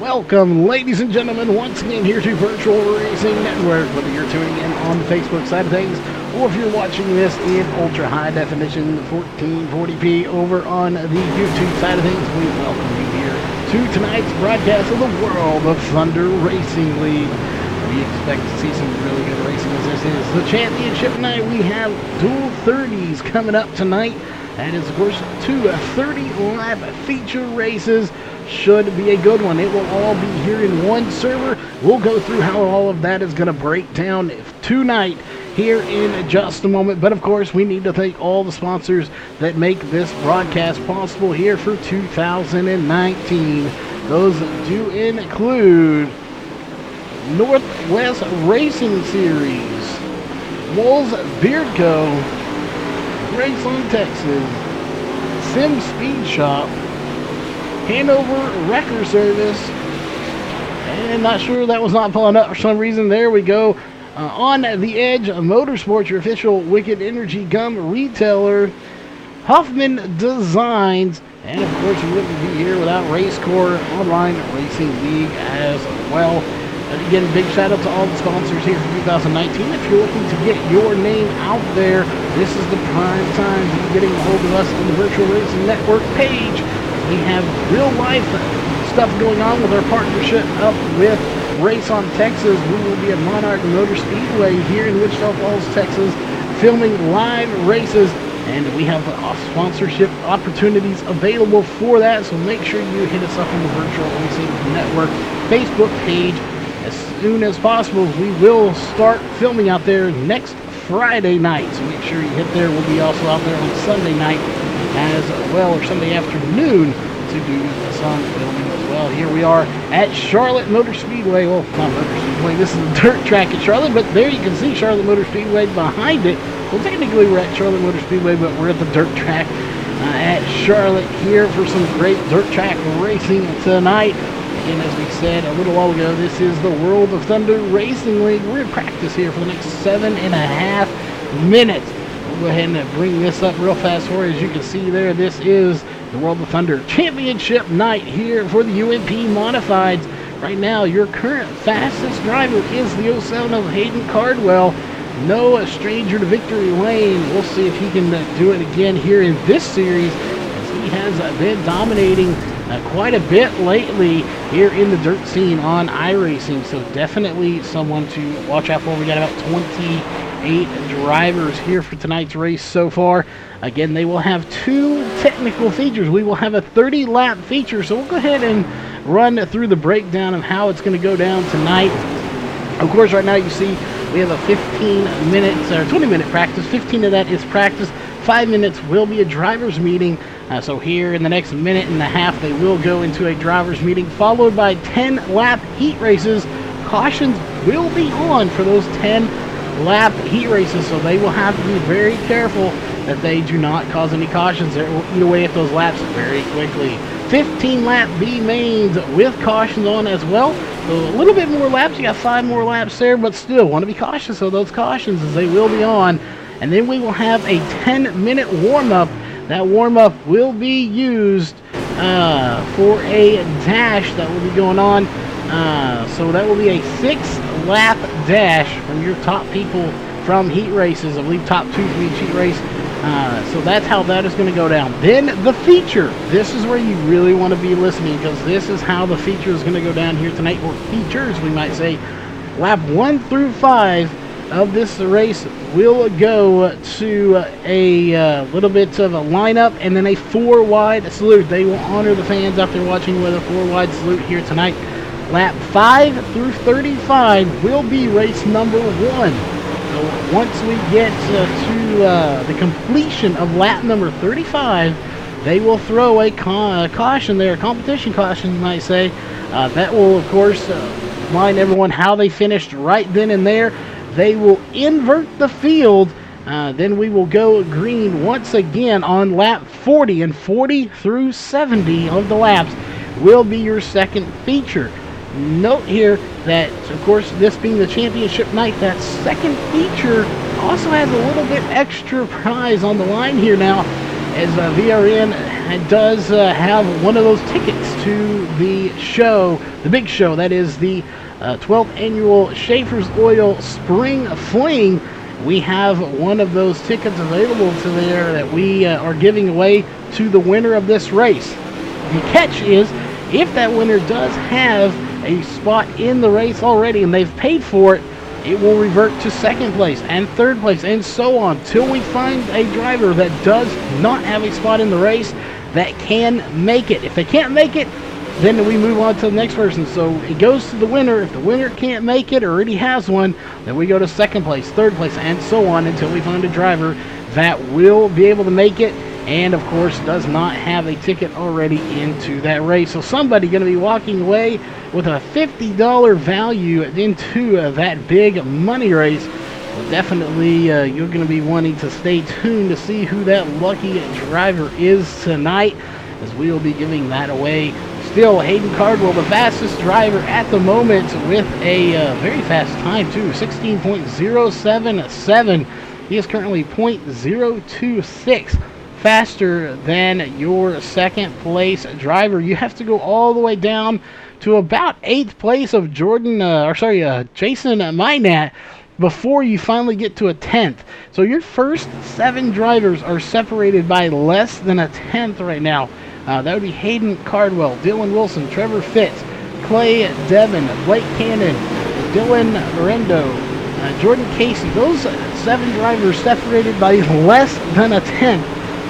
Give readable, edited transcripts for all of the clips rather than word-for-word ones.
Welcome, ladies and gentlemen, once again here to Virtual Racing Network. Whether you're tuning in on the Facebook side of things, or if you're watching this in ultra high definition 1440p over on the YouTube side of things, we welcome you here to tonight's broadcast of the World of Thunder Racing League. We expect to see some really good racing as this is the championship night. We have dual 30s coming up tonight. That is, of course, two 30-lap feature races. Should be a good one. It will all be here in one server. We'll go through how all of that is going to break down tonight here in just a moment. But, of course, we need to thank all the sponsors that make this broadcast possible here for 2019. Those do include Northwest Racing Series, Wolves Beard Co., Race on Texas, Sim Speed Shop, Hanover Wrecker Service, and not sure that was not pulling up for some reason. There we go. On the Edge Motorsports, your official Wicked Energy Gum retailer, Huffman Designs, and of course we wouldn't be here without Racecore Online Racing League as well. And again, big shout out to all the sponsors here for 2019. If you're looking to get your name out there, this is the prime time to be getting a hold of us on the Virtual Racing Network page. We have real life stuff going on with our partnership up with Race on Texas. We will be at Monarch Motor Speedway here in Wichita Falls, Texas, filming live races, and we have sponsorship opportunities available for that, so make sure you hit us up on the Virtual Racing Network Facebook page as soon as possible. We will start filming out there next Friday night, so make sure you hit there. We'll be also out there on Sunday night as well, or Sunday afternoon, to do some filming as well. Here we are at Charlotte Motor Speedway. Well, not Motor Speedway, this is a dirt track at Charlotte, but there you can see Charlotte Motor Speedway behind it. Well, technically we're at Charlotte Motor Speedway, but we're at the dirt track at Charlotte here for some great dirt track racing tonight. Again, as we said a little while ago, this is the World of Thunder Racing League. We're in practice here for the next 7.5 minutes. We'll go ahead and bring this up real fast for you. As you can see there, this is the World of Thunder Championship night here for the UMP Modifieds. Right now, your current fastest driver is the 07 of Hayden Cardwell. No stranger to victory lane. We'll see if he can do it again here in this series, as he has been dominating quite a bit lately here in the dirt scene on iRacing. So definitely someone to watch out for. We got about 28 drivers here for tonight's race so far. Again, they will have two technical features. We will have a 30-lap feature, so we'll go ahead and run through the breakdown of how it's going to go down tonight. Of course, right now you see we have a 15-minute or 20-minute practice. 15 of that is practice. 5 minutes will be a driver's meeting. So here in the next minute and a half, they will go into a driver's meeting, followed by 10-lap heat races. Cautions will be on for those 10-lap heat races, so they will have to be very careful that they do not cause any cautions. They will eat away at those laps very quickly. 15-lap B mains with cautions on as well. So a little bit more laps. You got 5 more laps there, but still want to be cautious of those cautions as they will be on. And then we will have a 10-minute warm-up. That warm-up will be used for a dash that will be going on. So that will be a 6-lap dash from your top people from heat races. I believe top 2 from each heat race. So that's how that is going to go down. Then the feature. This is where you really want to be listening, because this is how the feature is going to go down here tonight, or features we might say. Lap 1 through 5 of this race will go to a little bit of a lineup and then a 4-wide salute. They will honor the fans out there watching with a 4-wide salute here tonight. Lap 5 through 35 will be race number 1. So once we get to the completion of lap number 35, they will throw a caution there, a competition caution you might say. That will, of course, remind everyone how they finished right then and there. They will invert the field. Then we will go green once again on lap 40, and 40 through 70 of the laps will be your second feature. Note here that, of course, this being the championship night, that second feature also has a little bit extra prize on the line here now, as VRN does have one of those tickets to the show, the big show, that is the 12th annual Schaefer's Oil Spring Fling. We have one of those tickets available to there that we are giving away to the winner of this race. The catch is, if that winner does have a spot in the race already and they've paid for it, it will revert to second place and third place and so on till we find a driver that does not have a spot in the race that can make it. If they can't make it, then we move on to the next person. So it goes to the winner. If the winner can't make it or already has one, then we go to second place, third place, and so on until we find a driver that will be able to make it and, of course, does not have a ticket already into that race. So somebody going to be walking away with a $50 value into that big money race. Well, definitely you're going to be wanting to stay tuned to see who that lucky driver is tonight, as we will be giving that away. Still, Hayden Cardwell, the fastest driver at the moment, with a very fast time too, 16.077. He is currently 0.026 faster than your second place driver. You have to go all the way down to about 8th place of Jason Minat before you finally get to a 10th. So your first 7 drivers are separated by less than a 10th right now. That would be Hayden Cardwell, Dylan Wilson, Trevor Fitz, Clay Devin, Blake Cannon, Dylan Lorendo, Jordan Casey. Those 7 drivers separated by less than a 10th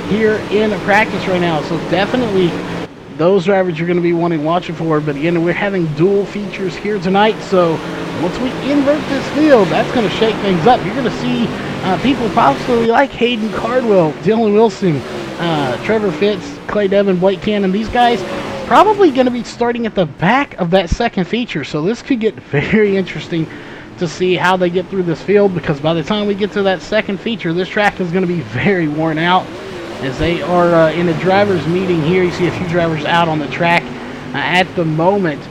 here in practice right now. So definitely those drivers you're going to be watching for. But again, we're having dual features here tonight. So once we invert this field, that's going to shake things up. You're going to see people possibly like Hayden Cardwell, Dylan Wilson, Trevor Fitz, Clay Devin, Blake Cannon. These guys probably going to be starting at the back of that second feature. So this could get very interesting to see how they get through this field, because by the time we get to that second feature, this track is going to be very worn out, as they are in a driver's meeting here. You see a few drivers out on the track at the moment.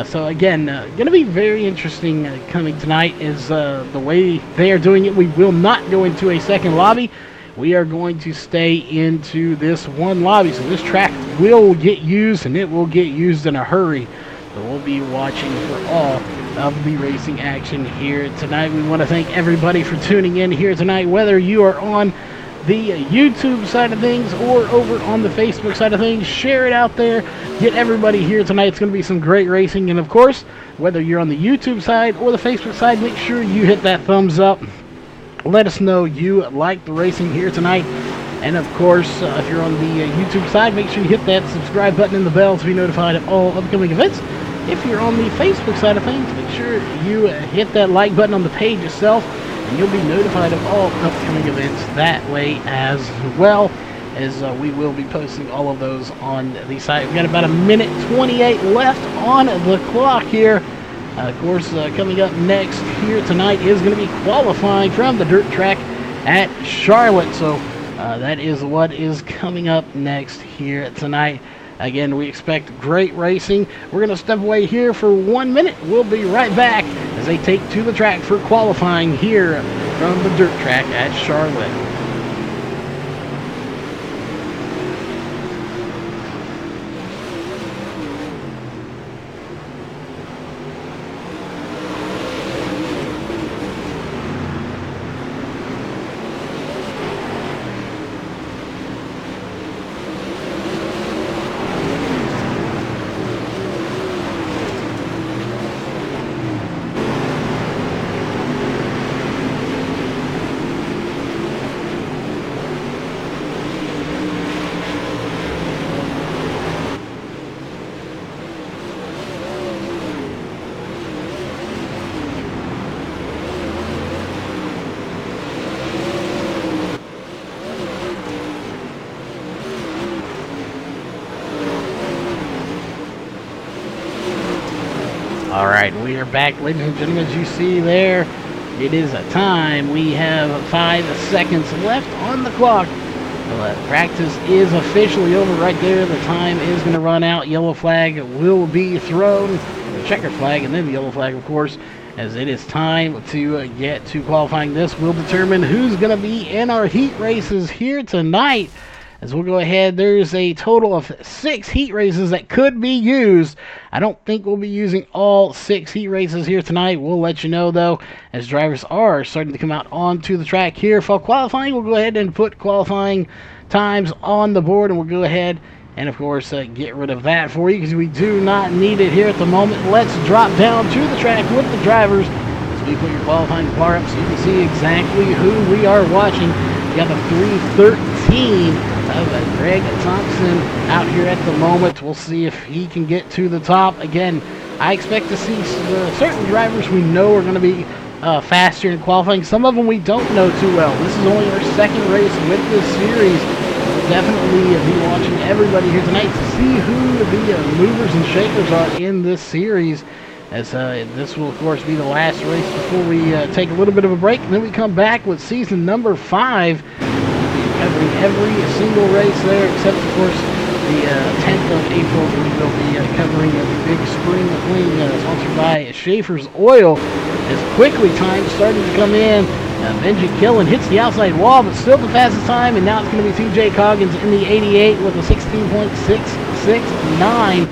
So again, going to be very interesting coming tonight is the way they are doing it. We will not go into a second lobby. We are going to stay into this one lobby. So this track will get used, and it will get used in a hurry. So we'll be watching for all of the racing action here tonight. We want to thank everybody for tuning in here tonight, whether you are on the YouTube side of things or over on the Facebook side of things. Share it out there. Get everybody here tonight. It's going to be some great racing. And of course, whether you're on the YouTube side or the Facebook side, make sure you hit that thumbs up. Let us know you like the racing here tonight. And of course, if you're on the YouTube side, make sure you hit that subscribe button and the bell to be notified of all upcoming events. If you're on the Facebook side of things, make sure you hit that like button on the page itself, and you'll be notified of all upcoming events that way as well, as we will be posting all of those on the site. We've got about 1:28 left on the clock here. Of course, coming up next here tonight is going to be qualifying from the dirt track at Charlotte. So that is what is coming up next here tonight. Again, we expect great racing. We're going to step away here for 1 minute. We'll be right back as they take to the track for qualifying here from the dirt track at Charlotte. Alright, we are back, ladies and gentlemen. As you see there, it is a time. We have 5 seconds left on the clock. Practice is officially over right there. The time is going to run out. Yellow flag will be thrown. The checkered flag and then the yellow flag, of course, as it is time to get to qualifying. This will determine who's going to be in our heat races here tonight. as we'll go ahead. There's a total of 6 heat races that could be used. I don't think we'll be using all 6 heat races here tonight. We'll let you know, though, as drivers are starting to come out onto the track here. For qualifying, we'll go ahead and put qualifying times on the board, and we'll go ahead and, of course, get rid of that for you because we do not need it here at the moment. Let's drop down to the track with the drivers as we put your qualifying bar up so you can see exactly who we are watching. We got the 313 of Greg Thompson out here at the moment. We'll see if he can get to the top. Again, I expect to see certain drivers we know are going to be faster in qualifying. Some of them we don't know too well. This is only our second race with this series. We'll definitely be watching everybody here tonight to see who the movers and shakers are in this series, as this will, of course, be the last race before we take a little bit of a break. And then we come back with season number 5. We'll be covering every single race there, except, of course, the 10th of April. We will be covering the big spring clean sponsored by Schaefer's Oil. As quickly time starting to come in. Benji Killen hits the outside wall, but still the fastest time, and now it's going to be TJ Coggins in the 88 with a 16.669.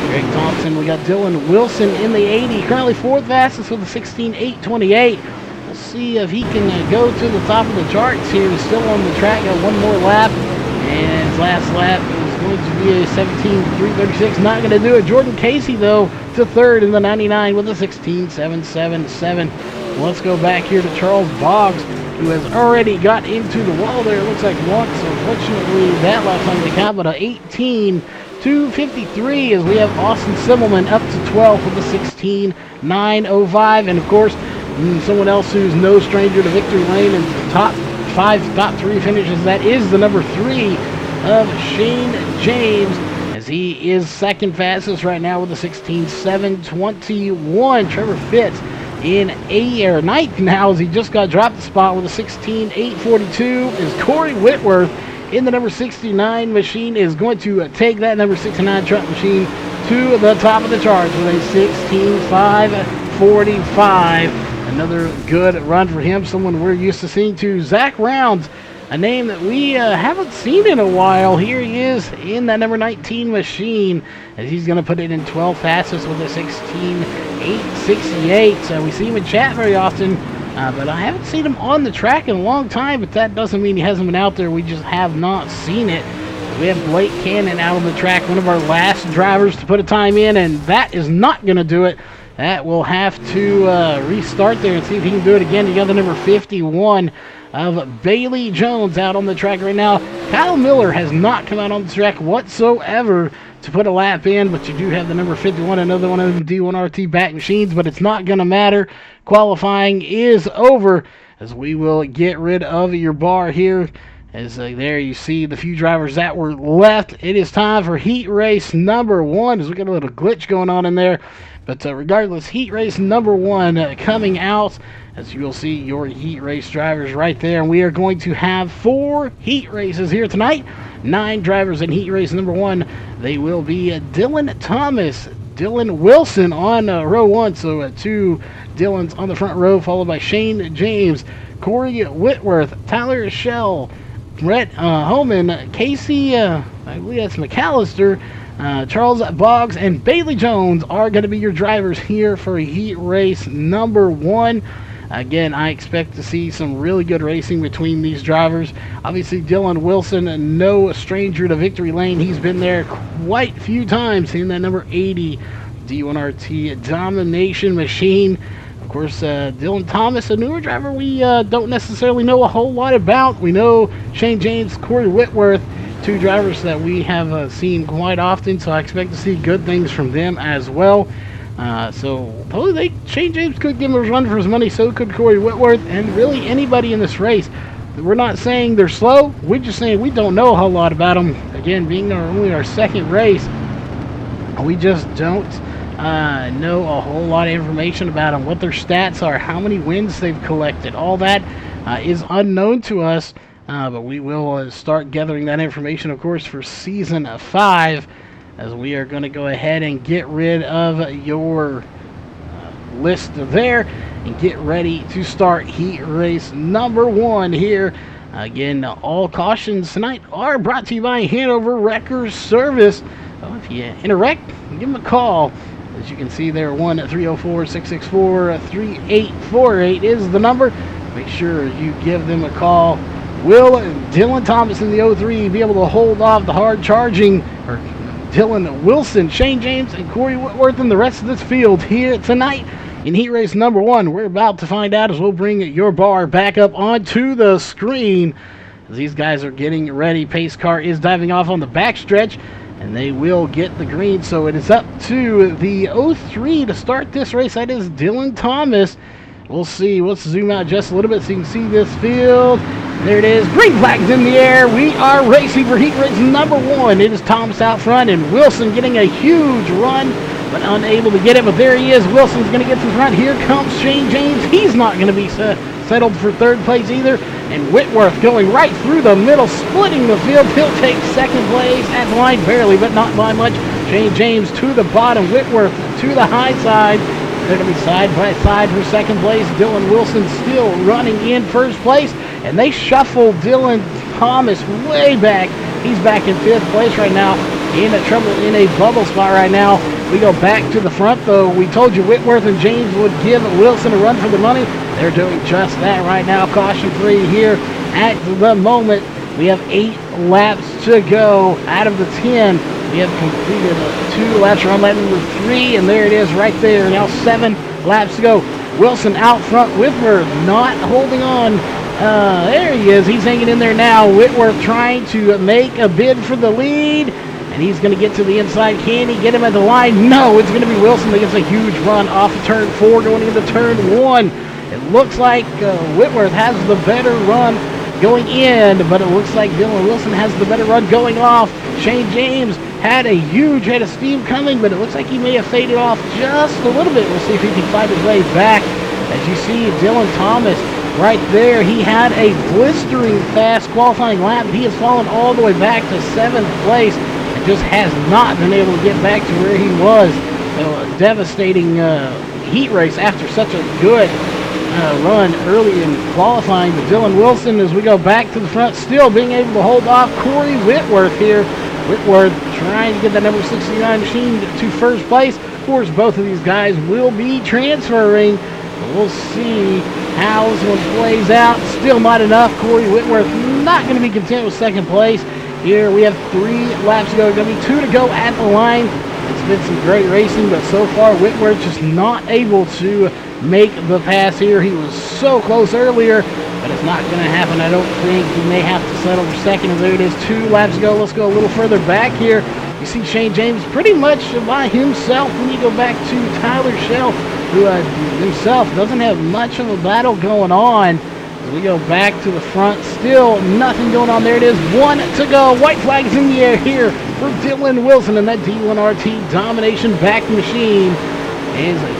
Greg Thompson, we got Dylan Wilson in the 80, currently 4th fastest with a 16.828. Let's see if he can go to the top of the charts here. He's still on the track, got one more lap, and his last lap is going to be a 17.336. Not going to do it. Jordan Casey, though, to 3rd in the 99 with a 16.777. Let's go back here to Charles Boggs, who has already got into the wall there. It looks like once. Unfortunately, that lap time to count, but a 18.253 as we have Austin Simmelman up to 12th with a 16.905. And, of course, someone else who's no stranger to victory lane and top 3 finishes. That is the number 3 of Shane James, as he is 2nd fastest right now with a 16.721. Trevor Fitz in 9th now, as he just got dropped the spot with a 16.842. Is Corey Whitworth in the number 69 machine, is going to take that number 69 truck machine to the top of the charts with a 16.545. Another good run for him, someone we're used to seeing too. Zach Rounds, a name that we haven't seen in a while. Here he is in that number 19 machine, as he's going to put it in 12th fastest with a 16.868. So we see him in chat very often, but I haven't seen him on the track in a long time, but that doesn't mean he hasn't been out there. We just have not seen it. We have Blake Cannon out on the track, one of our last drivers to put a time in, and that is not going to do it. That will have to restart there and see if he can do it again. You got the number 51 of Bailey Jones out on the track right now. Kyle Miller has not come out on the track whatsoever to put a lap in, but you do have the number 51, another one of them D1RT back machines, but it's not going to matter. Qualifying is over, as we will get rid of your bar here. As there you see the few drivers that were left. It is time for heat race number 1, as we got a little glitch going on in there. But regardless, heat race number 1 coming out, as you will see your heat race drivers right there. And we are going to have 4 heat races here tonight. 9 drivers in heat race number 1. They will be Dylan Thomas, Dylan Wilson on row 1. So 2 Dylans on the front row, followed by Shane James, Corey Whitworth, Tyler Shell, Brett Homan, Casey, I believe that's McAllister, Charles Boggs, and Bailey Jones are going to be your drivers here for heat race number 1. Again, I expect to see some really good racing between these drivers. Obviously, Dylan Wilson, no stranger to victory lane. He's been there quite a few times in that number 80 D1RT domination machine. Of course, Dylan Thomas, a newer driver we don't necessarily know a whole lot about. We know Shane James, Corey Whitworth, 2 drivers that we have seen quite often, so I expect to see good things from them as well. So probably Shane James could give him a run for his money, so could Corey Whitworth, and really anybody in this race. We're not saying they're slow, we're just saying we don't know a whole lot about them. Again, being only our second race, we just don't know a whole lot of information about them, what their stats are, how many wins they've collected. All that is unknown to us, but we will start gathering that information, of course, for Season 5, as we are going to go ahead and get rid of your list there and get ready to start heat race number 1 here. Again, all cautions tonight are brought to you by Hanover Wrecker Service. If you interact, give them a call. As you can see there, 1-304-664-3848 is the number. Make sure you give them a call. Will Dylan Thomas in the 03 be able to hold off the hard charging, or Dylan Wilson, Shane James, and Corey Whitworth and the rest of this field here tonight in heat race number 1? We're about to find out as we'll bring your bar back up onto the screen. As these guys are getting ready, pace car is diving off on the backstretch, and they will get the green. So it is up to the 03 to start this race. That is Dylan Thomas. We'll see. Let's zoom out just a little bit so you can see this field. There it is. Green flags in the air. We are racing for heat race number 1. It is Thomas out front and Wilson getting a huge run, but unable to get it. But there he is. Wilson's going to get to the front. Here comes Shane James. He's not going to be settled for third place either. And Whitworth going right through the middle, splitting the field. He'll take second place at the line, barely, but not by much. Shane James to the bottom. Whitworth to the high side. They're going to be side by side for second place. Dylan Wilson still running in first place. And they shuffle Dylan Thomas way back. He's back in 5th place right now. In trouble in a bubble spot right now. We go back to the front, though. We told you Whitworth and James would give Wilson a run for the money. They're doing just that right now. Caution free here at the moment. We have 8 laps to go out of the 10. We have completed 2 laps. We're on lap number 3, and there it is right there. Now 7 laps to go. Wilson out front. Whitworth not holding on. There he is. He's hanging in there now. Whitworth trying to make a bid for the lead. And he's going to get to the inside. Can he get him at the line? No, it's going to be Wilson that gets a huge run off of turn 4 going into turn 1. It looks like Whitworth has the better run going in, but it looks like Dylan Wilson has the better run going off. Shane James had a huge head of steam coming, but it looks like he may have faded off just a little bit. We'll see if he can find his way back. As you see, Dylan Thomas right there, he had a blistering fast qualifying lap. He has fallen all the way back to 7th place and just has not been able to get back to where he was. So a devastating heat race after such a good run early in qualifying. But Dylan Wilson, as we go back to the front, still being able to hold off Corey Whitworth here. Whitworth trying to get that number 69 machine to first place. Of course, both of these guys will be transferring. We'll see how this one plays out. Still not enough. Corey Whitworth not going to be content with second place. Here we have 3 laps to go. Going to be 2 to go at the line. It's been some great racing, but so far Whitworth just not able to make the pass here. He was so close earlier, but it's not going to happen, I don't think. He may have to settle for second. And there it is, 2 laps to go. Let's go a little further back here. You see Shane James pretty much by himself when you go back to Tyler Shell, who himself doesn't have much of a battle going on. As we go back to the front, still nothing going on. There it is, 1 to go. White flags in the air here for Dylan Wilson and that D1RT Domination back machine.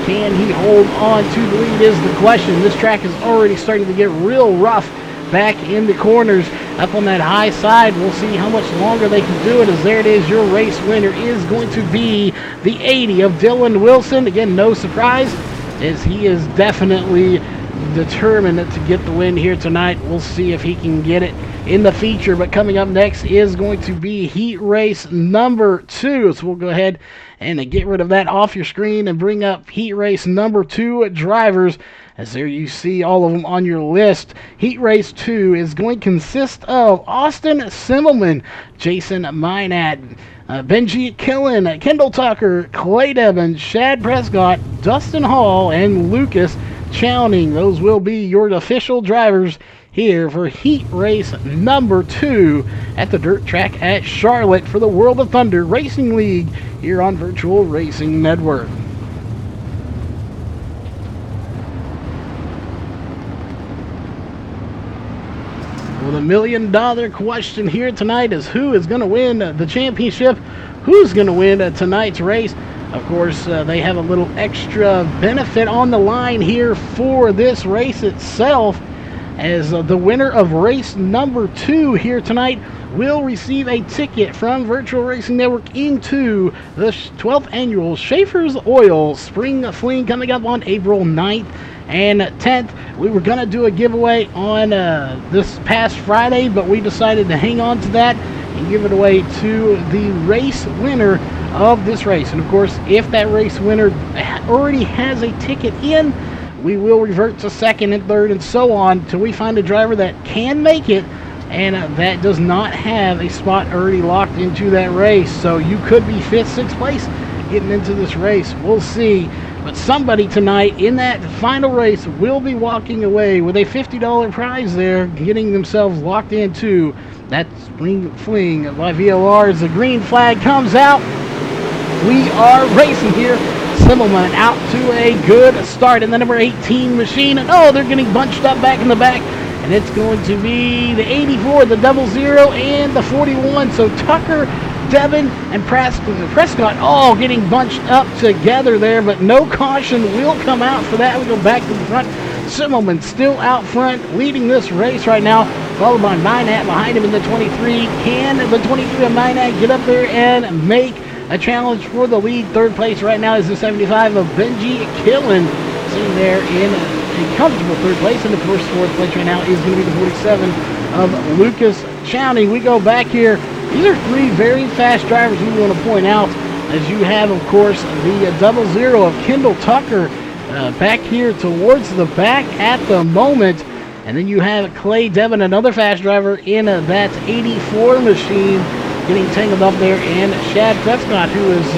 Can he hold on to the lead is the question. This track is already starting to get real rough back in the corners. Up on that high side, we'll see how much longer they can do it. As there it is, your race winner is going to be the 80 of Dylan Wilson. Again, no surprise, as he is definitely determined to get the win here tonight. We'll see if he can get it in the feature. But coming up next is going to be heat race number 2. So we'll go ahead and get rid of that off your screen and bring up heat race number 2 drivers. As there you see all of them on your list. Heat race 2 is going to consist of Austin Simmelman, Jason Minat, Benji Killen, Kendall Tucker, Clay Devon, Shad Prescott, Dustin Hall, and Lucas Chowning. Those will be your official drivers here for heat race number 2 at the dirt track at Charlotte for the World of Thunder Racing League here on Virtual Racing Network. Well, the $1 million question here tonight is who is going to win the championship? Who's going to win tonight's race? Of course, they have a little extra benefit on the line here for this race itself, as the winner of race number 2 here tonight will receive a ticket from Virtual Racing Network into the 12th annual Schaefer's Oil Spring Fling coming up on April 9th and 10th. We were going to do a giveaway on this past Friday, but we decided to hang on to that and give it away to the race winner of this race. And of course, if that race winner already has a ticket in, we will revert to second and third and so on till we find a driver that can make it and that does not have a spot already locked into that race. So you could be 5th, 6th place getting into this race. We'll see. But somebody tonight in that final race will be walking away with a $50 prize there, getting themselves locked into that spring fling by VLR. As the green flag comes out, we are racing here. Simmelman out to a good start in the number 18 machine. And oh, they're getting bunched up back in the back. And it's going to be the 84, the 00, and the 41. So Tucker, Devin, and Prescott all getting bunched up together there, but no caution will come out for that. We go back to the front. Simmelman still out front, leading this race right now, followed by Minat behind him in the 23. Can the 23 of Minat get up there and make a challenge for the lead? Third place right now is the 75 of Benji Killen, sitting there in a comfortable third place. And of course, fourth place right now is going to be the 47 of Lucas Chowney. We go back here. These are three very fast drivers we want to point out, as you have, of course, the 00 of Kendall Tucker back here towards the back at the moment. And then you have Clay Devin, another fast driver in that 84 machine, getting tangled up there, and Shad Prescott, who is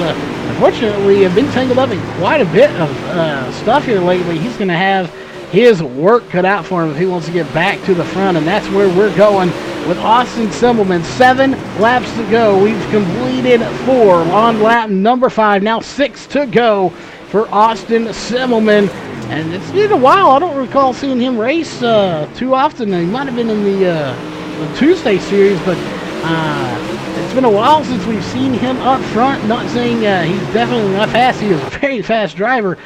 unfortunately been tangled up in quite a bit of stuff here lately. He's going to have his work cut out for him if he wants to get back to the front, and that's where we're going with Austin Simmelman. 7 laps to go. We've completed 4 on lap number 5. Now 6 to go for Austin Simmelman. And it's been a while. I don't recall seeing him race too often. He might have been in the Tuesday series, but it's been a while since we've seen him up front. Not saying he's definitely not fast. He is a very fast driver,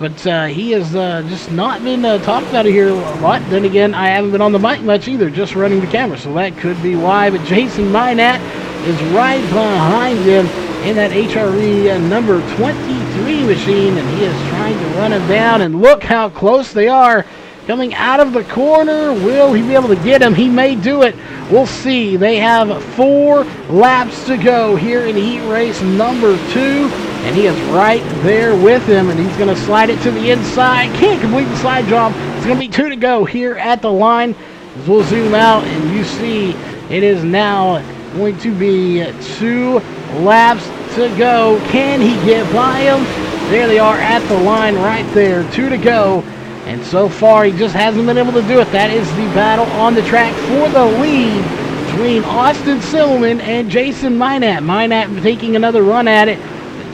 but he has just not been talked about here a lot. Then again, I haven't been on the mic much either, just running the camera, so that could be why. But Jason Minat is right behind him in that HRE number 23 machine, and he is trying to run him down. And look how close they are. Coming out of the corner, will he be able to get him? He may do it. We'll see. They have 4 laps to go here in heat race number 2, and he is right there with him, and he's going to slide it to the inside. Can't complete the slide job. It's going to be 2 to go here at the line. As we'll zoom out, and you see it is now going to be 2 laps to go. Can he get by him? There they are at the line right there. 2 to go. And so far, he just hasn't been able to do it. That is the battle on the track for the lead between Austin Simmelman and Jason Minat. Minat taking another run at it.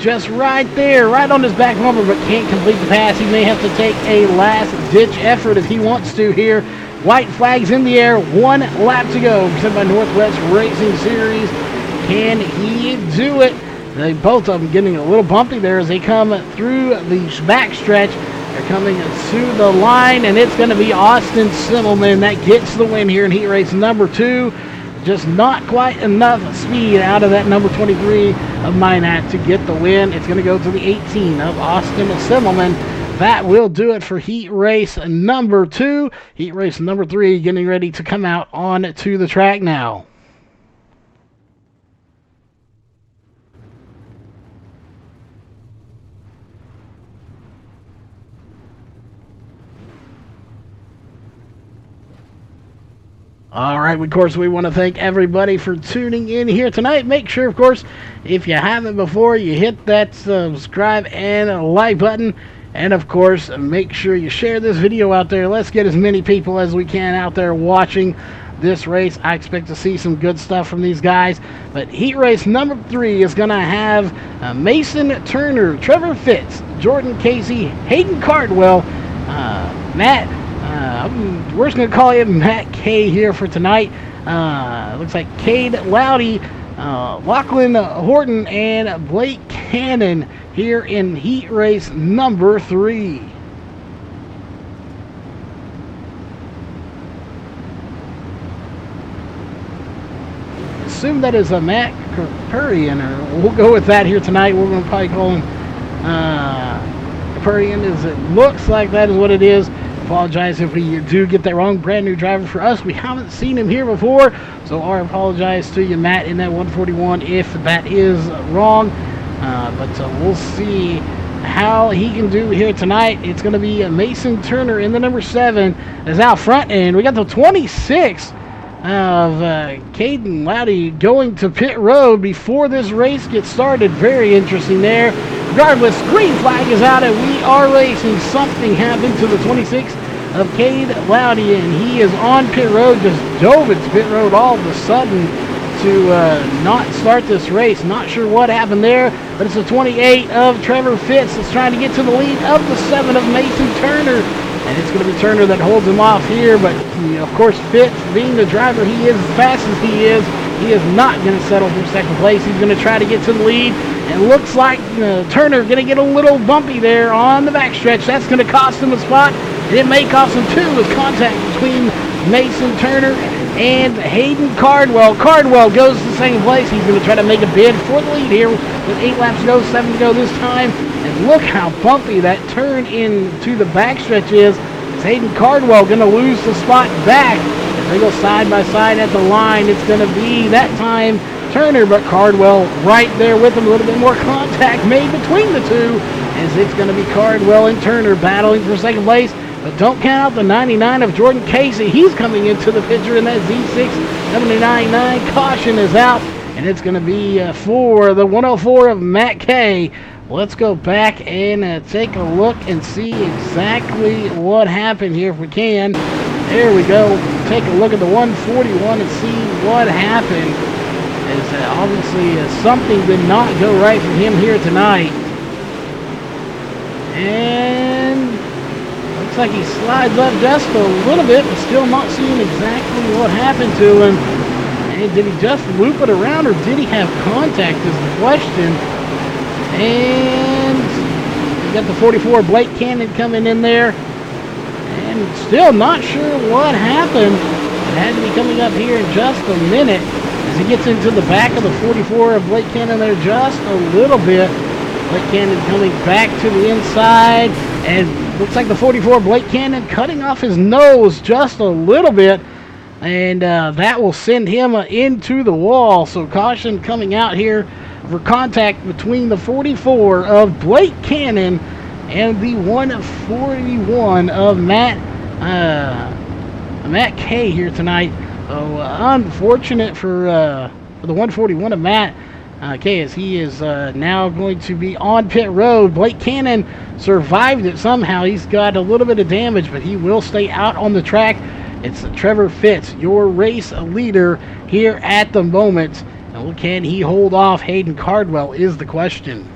Just right there, right on his back bumper, but can't complete the pass. He may have to take a last-ditch effort if he wants to here. White flags in the air. 1 lap to go. Presented by Northwest Racing Series. Can he do it? They both of them getting a little bumpy there as they come through the back stretch. They're coming to the line, and it's going to be Austin Simmelman that gets the win here in heat race number 2. Just not quite enough speed out of that number 23 of Minat to get the win. It's going to go to the 18 of Austin Simmelman. That will do it for heat race number 2. Heat race number 3 getting ready to come out on to the track now. All right, of course, we want to thank everybody for tuning in here tonight. Make sure, of course, if you haven't before, you hit that subscribe and like button. And, of course, make sure you share this video out there. Let's get as many people as we can out there watching this race. I expect to see some good stuff from these guys. But heat race number 3 is going to have Mason Turner, Trevor Fitz, Jordan Casey, Hayden Cardwell, Matt. We're just going to call him Matt K here for tonight. Looks like Cade Loudy, Lachlan Horton, and Blake Cannon here in heat race number 3. Assume that is a Matt Curry, and we'll go with that here tonight. We're going to probably call him Purian, as it looks like that is what it is. Apologize if we do get that wrong. Brand new driver for us. We haven't seen him here before, so I apologize to you, Matt, in that 141 if that is wrong. But we'll see how he can do here tonight. It's going to be Mason Turner in the number 7 is out front, and we got the 26 of Caden Loudy going to pit road before this race gets started. Very interesting there. Regardless, green flag is out and we are racing. Something happened to the 26 of Cade Loudy, and he is on pit road, just dove into pit road all of a sudden to not start this race. Not sure what happened there, but it's the 28 of Trevor Fitz that's trying to get to the lead of the 7 of Mason Turner. And it's going to be Turner that holds him off here, but of course Fitz, being the driver he is, as fast as he is not going to settle for second place. He's going to try to get to the lead. It looks like Turner going to get a little bumpy there on the backstretch. That's going to cost him a spot. And it may cost him 2 with contact between Mason Turner and Hayden Cardwell. Cardwell goes to second place. He's going to try to make a bid for the lead here with 8 laps to go, 7 to go this time. And look how bumpy that turn into the backstretch is. Is Hayden Cardwell going to lose the spot back? As they go side by side at the line, it's going to be that time Turner, but Cardwell right there with him. A little bit more contact made between the two, as it's going to be Cardwell and Turner battling for second place. But don't count out the 99 of Jordan Casey. He's coming into the picture in that Z6 79.9. Caution is out, and it's going to be for the 104 of Matt Kay. Let's go back and take a look and see exactly what happened here if we can. There we go. Take a look at the 141 and see what happened. As obviously something did not go right for him here tonight. And looks like he slides up just a little bit, but still not seeing exactly what happened to him. And did he just loop it around, or did he have contact is the question. And we got the 44 Blake Cannon coming in there. And still not sure what happened. It had to be coming up here in just a minute. As he gets into the back of the 44 of Blake Cannon there just a little bit. Blake Cannon coming back to the inside. And looks like the 44 Blake Cannon cutting off his nose just a little bit. And that will send him into the wall. So caution coming out here for contact between the 44 of Blake Cannon and the 141 of Matt Kay here tonight. So unfortunate for the 141 of Matt Kay, as he is now going to be on pit road. Blake Cannon survived it somehow. He's got a little bit of damage, but he will stay out on the track. It's Trevor Fitz, your race leader here at the moment. And can he hold off Hayden Cardwell is the question.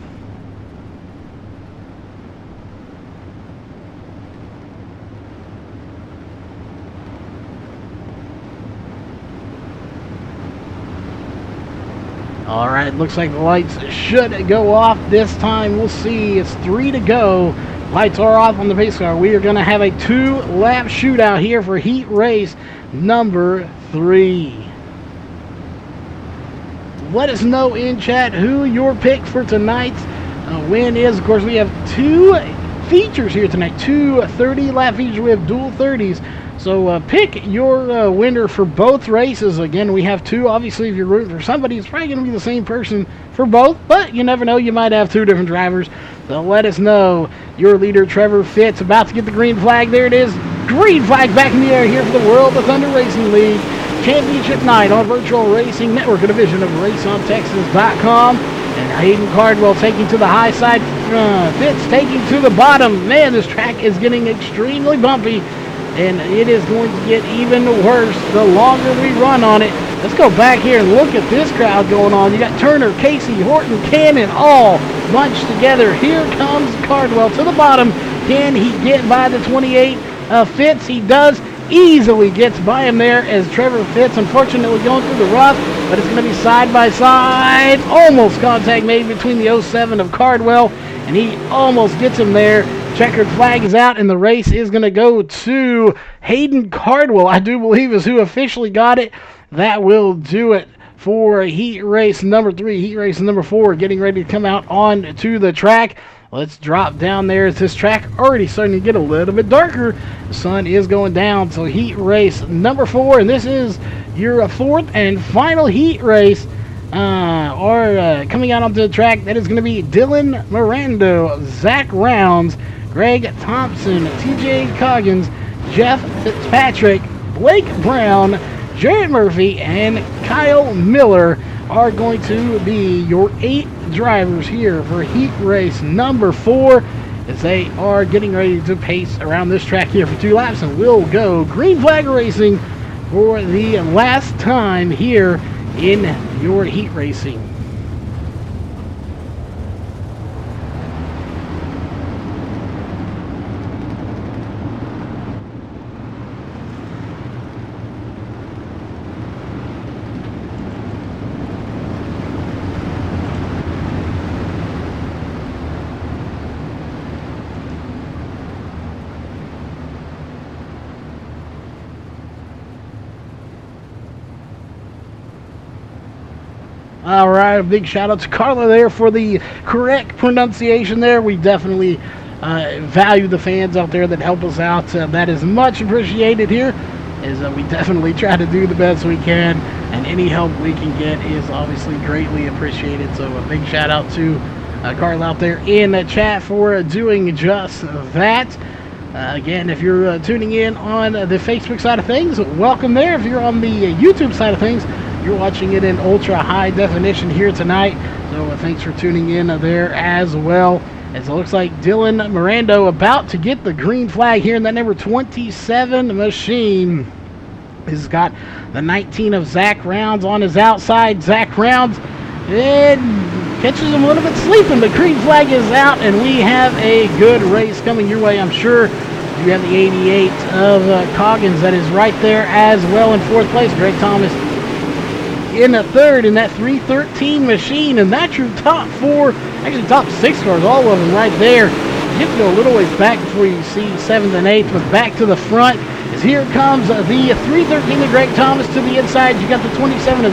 All right, looks like the lights should go off this time. We'll see. It's 3 to go. Lights are off on the pace car. We are going to have a 2-lap shootout here for heat race number 3. Let us know in chat who your pick for tonight's win is. Of course, we have 2 features here tonight. 2 30-lap features. We have dual 30s. So pick your winner for both races. Again, we have 2. Obviously, if you're rooting for somebody, it's probably going to be the same person for both. But you never know. You might have 2 different drivers. So let us know. Your leader, Trevor Fitz, about to get the green flag. There it is. Green flag back in the air here for the World of Thunder Racing League Championship Night on Virtual Racing Network, a division of RaceOnTexas.com. And Hayden Cardwell taking to the high side. Fitz taking to the bottom. Man, this track is getting extremely bumpy. And it is going to get even worse the longer we run on it. Let's go back here and look at this crowd going on. You got Turner, Casey, Horton, Cannon, all bunched together. Here comes Cardwell to the bottom. Can he get by the 28 Fitz? He does. Easily gets by him there as Trevor Fitz, unfortunately going through the rough, but it's going to be side by side. Almost contact made between the 07 of Cardwell, and he almost gets him there. Checkered flag is out, and the race is going to go to Hayden Cardwell, I do believe is who officially got it. That will do it for heat race number 3. Heat race number 4 getting ready to come out on to the track. Let's drop down there as this track already starting to get a little bit darker. The sun is going down. So heat race number 4, and this is your 4th and final heat race. Coming out onto the track, that is going to be Dylan Miranda, Zach Rounds, Greg Thompson, TJ Coggins, Jeff Fitzpatrick, Blake Brown, Jarrett Murphy, and Kyle Miller are going to be your 8 drivers here for heat race number 4 as they are getting ready to pace around this track here for 2 laps, and we'll go green flag racing for the last time here in your heat racing. All right, a big shout out to Carla there for the correct pronunciation there. We definitely value the fans out there that help us out. That is much appreciated here, as we definitely try to do the best we can, and any help we can get is obviously greatly appreciated. So a big shout out to Carla out there in the chat for doing just that. Again, if you're tuning in on the Facebook side of things, welcome there. If you're on the YouTube side of things, you're watching it in ultra high definition here tonight, so thanks for tuning in there as well. As it looks like Dylan Miranda about to get the green flag here in that number 27 machine. He's got the 19 of Zach Rounds on his outside. Zach Rounds catches him a little bit sleeping. The green flag is out, and we have a good race coming your way, I'm sure. You have the 88 of Coggins that is right there as well in 4th place. Greg Thomas in a 3rd in that 313 machine, and that's your top 4, actually top 6 cars, all of them right there. You have to go a little ways back before you see 7th and 8th, but back to the front, as here comes the 313 of Greg Thomas to the inside. You got the 27 of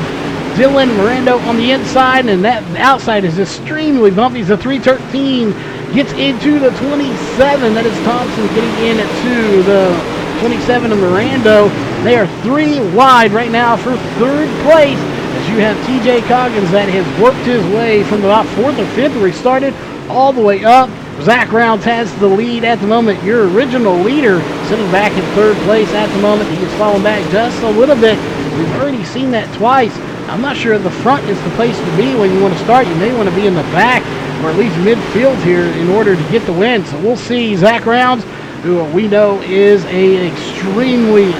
Dylan Miranda on the inside, and that outside is extremely bumpy. The 313 gets into the 27, that is Thompson getting into the 27 of Miranda. They are 3 wide right now for 3rd place, as you have TJ Coggins that has worked his way from about 4th or 5th where he started all the way up. Zach Rounds has the lead at the moment. Your original leader sitting back in 3rd place at the moment. He is falling back just a little bit. We've already seen that twice. I'm not sure the front is the place to be when you want to start. You may want to be in the back or at least midfield here in order to get the win. So we'll see Zach Rounds, who we know is a extremely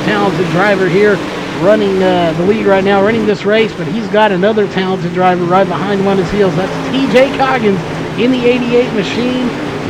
talented driver here, running the lead right now, running this race, but he's got another talented driver right behind him on his heels. That's TJ Coggins in the 88 machine.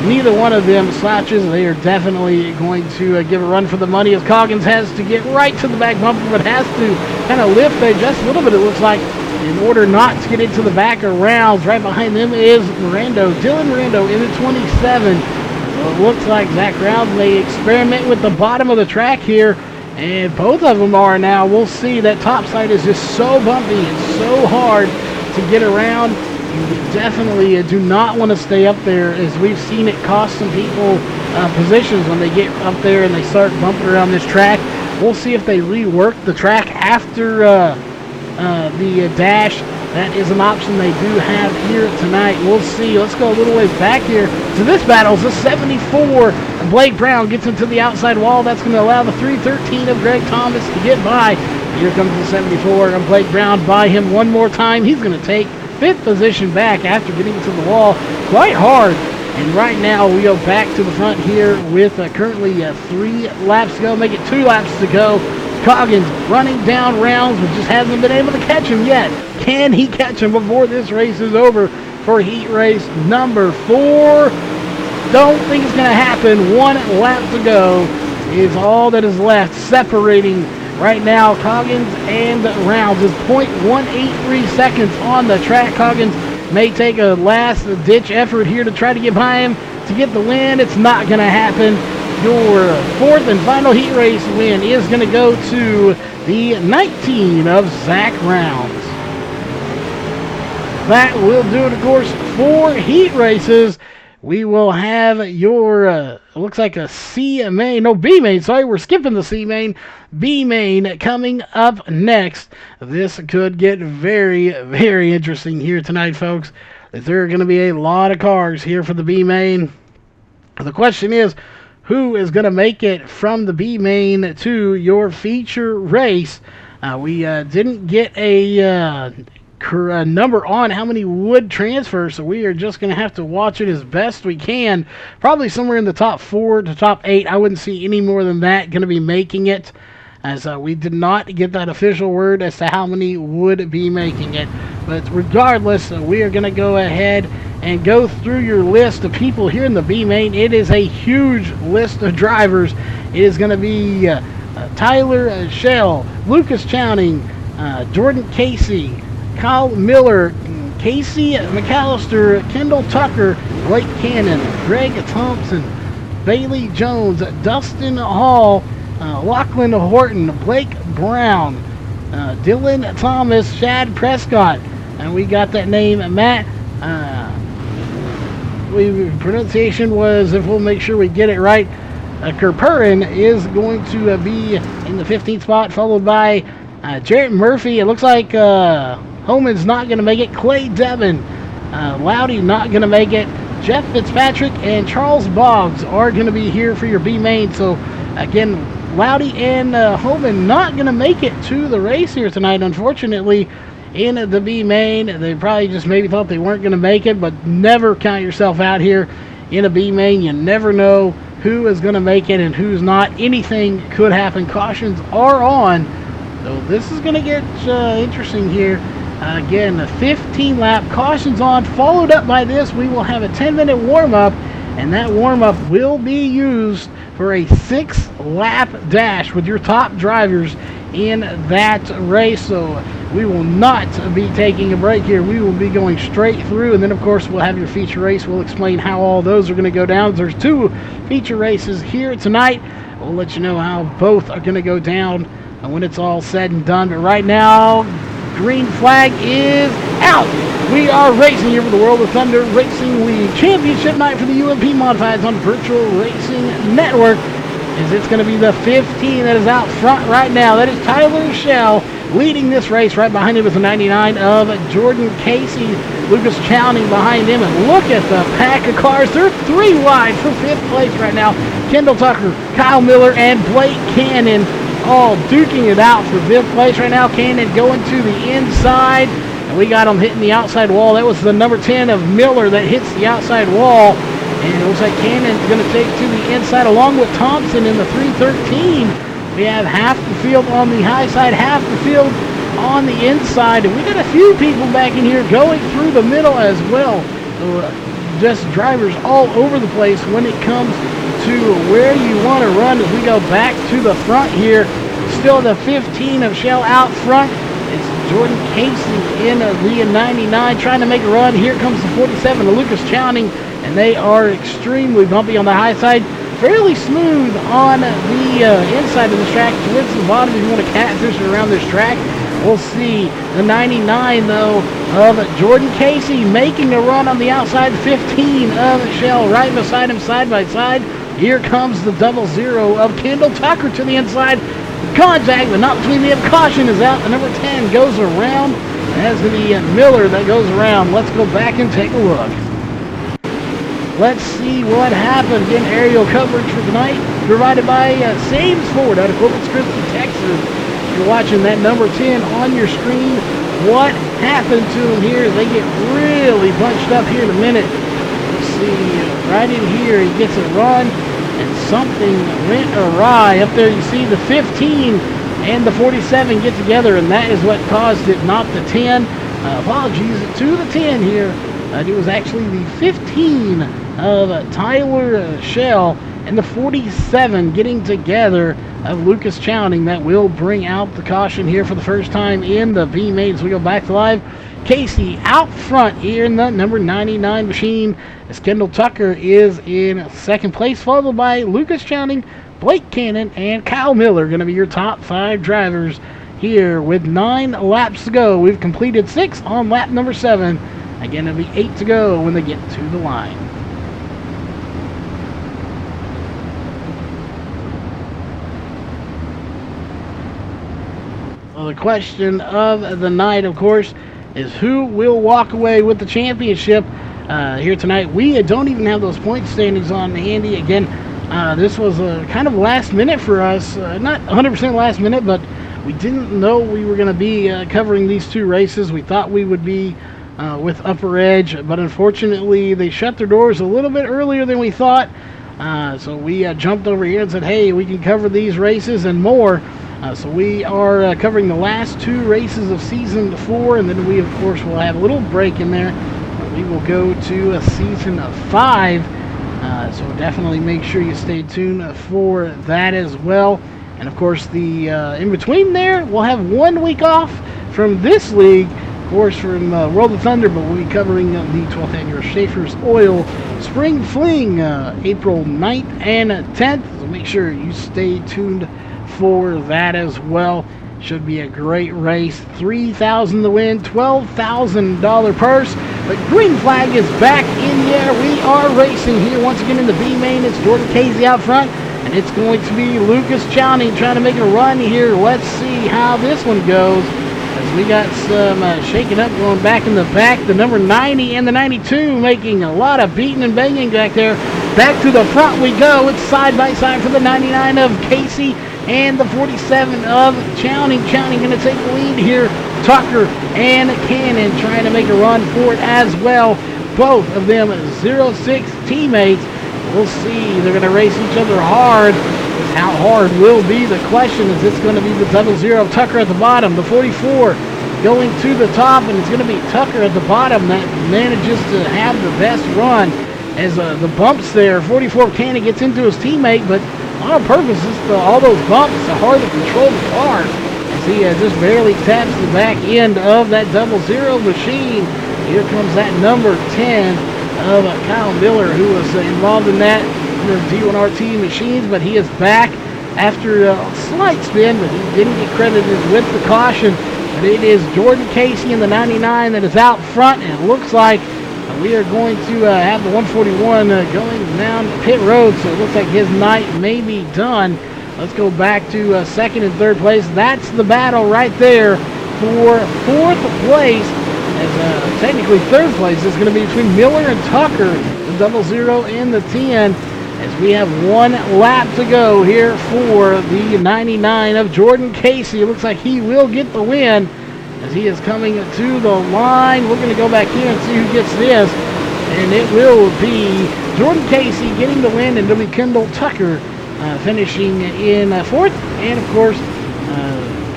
Neither one of them slouches. They are definitely going to give a run for the money, as Coggins has to get right to the back bumper, but has to kind of lift there just a little bit, it looks like, in order not to get into the back of Rounds. Right behind them is Dylan Miranda in the 27. So it looks like Zach Rounds may experiment with the bottom of the track here, and both of them are now. We'll see. That top side is just so bumpy and so hard to get around. You definitely do not want to stay up there, as we've seen it cost some people positions when they get up there and they start bumping around this track. We'll see if they rework the track after the dash. That is an option they do have here tonight. We'll see. Let's go a little ways back here to this battle. It's a 74. Blake Brown gets into the outside wall. That's going to allow the 313 of Greg Thomas to get by. Here comes the 74 of Blake Brown by him one more time. He's going to take 5th position back after getting to the wall quite hard. And right now we go back to the front here with currently 3 laps to go. Make it 2 laps to go. Coggins running down Rounds, but just hasn't been able to catch him yet. Can he catch him before this race is over for heat race number 4? Don't think it's going to happen. 1 lap to go is all that is left, separating right now Coggins and Rounds is 0.183 seconds on the track. Coggins may take a last-ditch effort here to try to get by him to get the win. It's not going to happen. Your 4th and final heat race win is going to go to the 19 of Zach Rounds. that will do it, of course, for heat races. We will have your, looks like a C main, no, B main, sorry, we're skipping the C main. B main coming up next. This could get very, very interesting here tonight, folks. There are going to be a lot of cars here for the B main. The question is, who is going to make it from the B main to your feature race? We didn't get a number on how many would transfer, so we are just going to have to watch it as best we can. Probably somewhere in the top 4 to top 8. I wouldn't see any more than that going to be making it, as we did not get that official word as to how many would be making it. But regardless, we are going to go ahead and go through your list of people here in the B main. It is a huge list of drivers. It is going to be Tyler Shell, Lucas Chowning, Jordan Casey, Kyle Miller, Casey McAllister, Kendall Tucker, Blake Cannon, Greg Thompson, Bailey Jones, Dustin Hall, Lachlan Horton, Blake Brown, Dylan Thomas, Shad Prescott, and we got that name, Matt. Pronunciation was, if we'll make sure we get it right, Kerperin is going to be in the 15th spot, followed by Jarrett Murphy. It looks like Homan's not going to make it. Clay Devon, Loudy not going to make it. Jeff Fitzpatrick and Charles Boggs are going to be here for your B main. So again, Loudy and Homan not going to make it to the race here tonight, unfortunately. In the B main, they probably just maybe thought they weren't going to make it, but never count yourself out here in a B main. You never know who is going to make it and who's not. Anything could happen. Cautions are on, so this is going to get interesting here. Again, a 15 lap cautions on, followed up by this. We will have a 10-minute warm-up, and that warm-up will be used for a 6-lap dash with your top drivers in that race. So we will not be taking a break here. We will be going straight through, and then of course we'll have your feature race. We'll explain how all those are going to go down. There's 2 feature races here tonight. We'll let you know how both are going to go down when it's all said and done. But right now, green flag is out. We are racing here for the World of Thunder Racing League Championship night for the UMP Modifieds on Virtual Racing Network. As it's going to be the 15 that is out front right now. That is Tyler Shell leading this race. Right behind him is the 99 of Jordan Casey. Lucas Chowning behind him. And look at the pack of cars. They're 3 wide for 5th place right now. Kendall Tucker, Kyle Miller, and Blake Cannon all duking it out for 5th place right now. Cannon going to the inside. And we got him hitting the outside wall. That was the number 10 of Miller that hits the outside wall. And it looks like Cannon's going to take to the inside along with Thompson in the 313. We have half the field on the high side, half the field on the inside. And we got a few people back in here going through the middle as well. So, just drivers all over the place when it comes to where you want to run. As we go back to the front here, still the 15 of Shell out front. It's Jordan Casey in the 99 trying to make a run. Here comes the 47 of Lucas Chowning, and they are extremely bumpy on the high side. Fairly smooth on the inside of the track towards the bottom if you want to catfish around this track. We'll see the 99, though, of Jordan Casey making a run on the outside. 15 of Shell right beside him, side by side. Here comes the 00 of Kendall Tucker to the inside. Contact, but not between them. Caution is out. The number 10 goes around. That's going to be Miller that goes around. Let's go back and take a look. Let's see what happened. Again, aerial coverage for tonight provided by Sames Ford out of Corpus Christi, Texas. You're watching that number 10 on your screen. What happened to them here? They get really bunched up here in a minute. Let's see, right in here, he gets a run, and something went awry. Up there you see the 15 and the 47 get together, and that is what caused it, not the 10. Apologies to the 10 here. It was actually the 15 of Tyler Shell and the 47 getting together of Lucas Chowning that will bring out the caution here for the first time in the B main. As we go back to live, Casey out front here in the number 99 machine, as Kendall Tucker is in 2nd place, followed by Lucas Chowning, Blake Cannon, and Kyle Miller going to be your top 5 drivers here with 9 laps to go. We've completed 6 on lap number 7 Again, it'll be 8 to go when they get to the line. Well, the question of the night, of course, is who will walk away with the championship here tonight. We don't even have those point standings on handy. Again, this was kind of last minute for us. Not 100% last minute, but we didn't know we were going to be covering these two races. We thought we would be with Upper Edge, but unfortunately they shut their doors a little bit earlier than we thought. So we jumped over here and said, hey, we can cover these races and more. So we are covering the last two races of Season 4, and then we, of course, will have a little break in there. We will go to Season 5, so definitely make sure you stay tuned for that as well. And, of course, the in between there, we'll have 1 week off from this league, of course, from World of Thunder, but we'll be covering the 12th Annual Schaefer's Oil Spring Fling, April 9th and 10th. So make sure you stay tuned for that as well. Should be a great race. $3,000 to win, $12,000 purse. The green flag is back in the air. We are racing here once again in the B main. It's Jordan Casey out front, and it's going to be Lucas Chowning trying to make a run here. Let's see how this one goes, as we got some shaking up going back in the back. The number 90 and the 92 making a lot of beating and banging back there. Back to the front we go. It's side by side for the 99 of Casey and the 47 of Chowning. Chowning going to take the lead here. Tucker and Cannon trying to make a run for it as well. Both of them 06 teammates. We'll see. They're going to race each other hard. How hard will be the question, as it's going to be the 00 of Tucker at the bottom. The 44 going to the top, and it's going to be Tucker at the bottom that manages to have the best run. As the bumps there, 44 Cannon gets into his teammate, but on purpose, all those bumps are hard to control the car, as he just barely taps the back end of that 00 machine. Here comes that number 10 of Kyle Miller, who was involved in that D1RT machines, but he is back after a slight spin, but he didn't get credited with the caution. But it is Jordan Casey in the 99 that is out front, and it looks like we are going to have the 141 going down pit road, so it looks like his night may be done. Let's go back to second and third place. That's the battle right there for fourth place. As technically third place is going to be between Miller and Tucker, the 00 and the 10, as we have 1 lap to go here for the 99 of Jordan Casey. It looks like he will get the win, as he is coming to the line. We're going to go back here and see who gets this, and it will be Jordan Casey getting the win, and it'll be Kendall Tucker finishing in fourth, and of course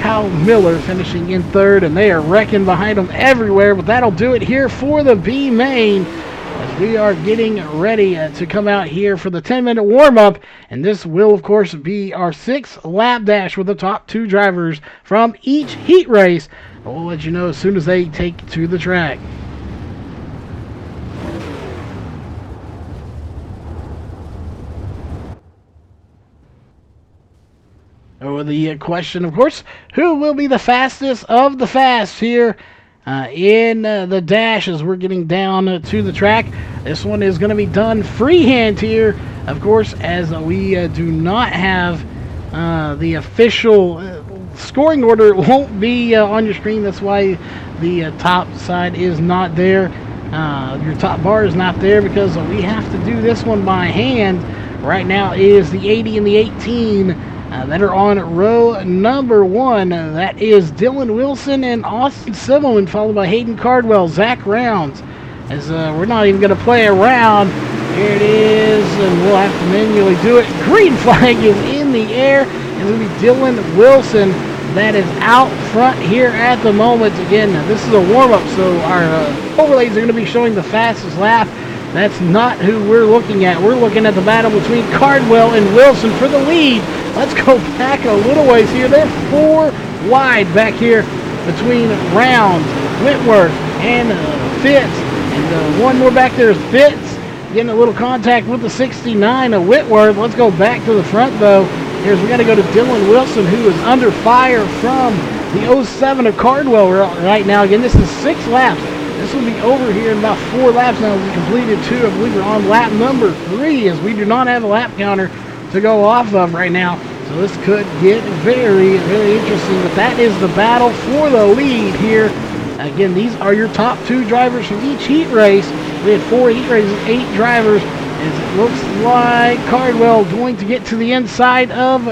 Kyle Miller finishing in third, and they are wrecking behind them everywhere. But that'll do it here for the B main, as we are getting ready to come out here for the 10-minute warm-up, and this will of course be our 6th lap dash with the top 2 drivers from each heat race. We'll let you know as soon as they take to the track. Oh, the question, of course, who will be the fastest of the fast here in the dash as we're getting down to the track. This one is going to be done freehand here, of course, as we do not have the official scoring order. It won't be on your screen. That's why the top side is not there. Your top bar is not there, because we have to do this one by hand. Right now is the 80 and the 18 that are on row number 1. That is Dylan Wilson and Austin Simmel, followed by Hayden Cardwell, Zach Rounds. As we're not even going to play around. Here it is, and we'll have to manually do it. Green flag is in the air, and it'll be Dylan Wilson that is out front here at the moment. Again, this is a warm-up, so our overlays are going to be showing the fastest lap. That's not who we're looking at. We're looking at the battle between Cardwell and Wilson for the lead. Let's go back a little ways here. They're 4 wide back here between Rounds, Whitworth, and Fitz. And one more back there is Fitz getting a little contact with the 69 of Whitworth. Let's go back to the front, though. We got to go to Dylan Wilson, who is under fire from the 07 of Cardwell right now. Again, this is 6 laps. This will be over here in about 4 laps now. We completed 2. I believe we're on lap number 3, as we do not have a lap counter to go off of right now. So this could get very, very interesting. But that is the battle for the lead here. Again, these are your top 2 drivers from each heat race. We had 4 heat races, 8 drivers. As it looks like Cardwell going to get to the inside of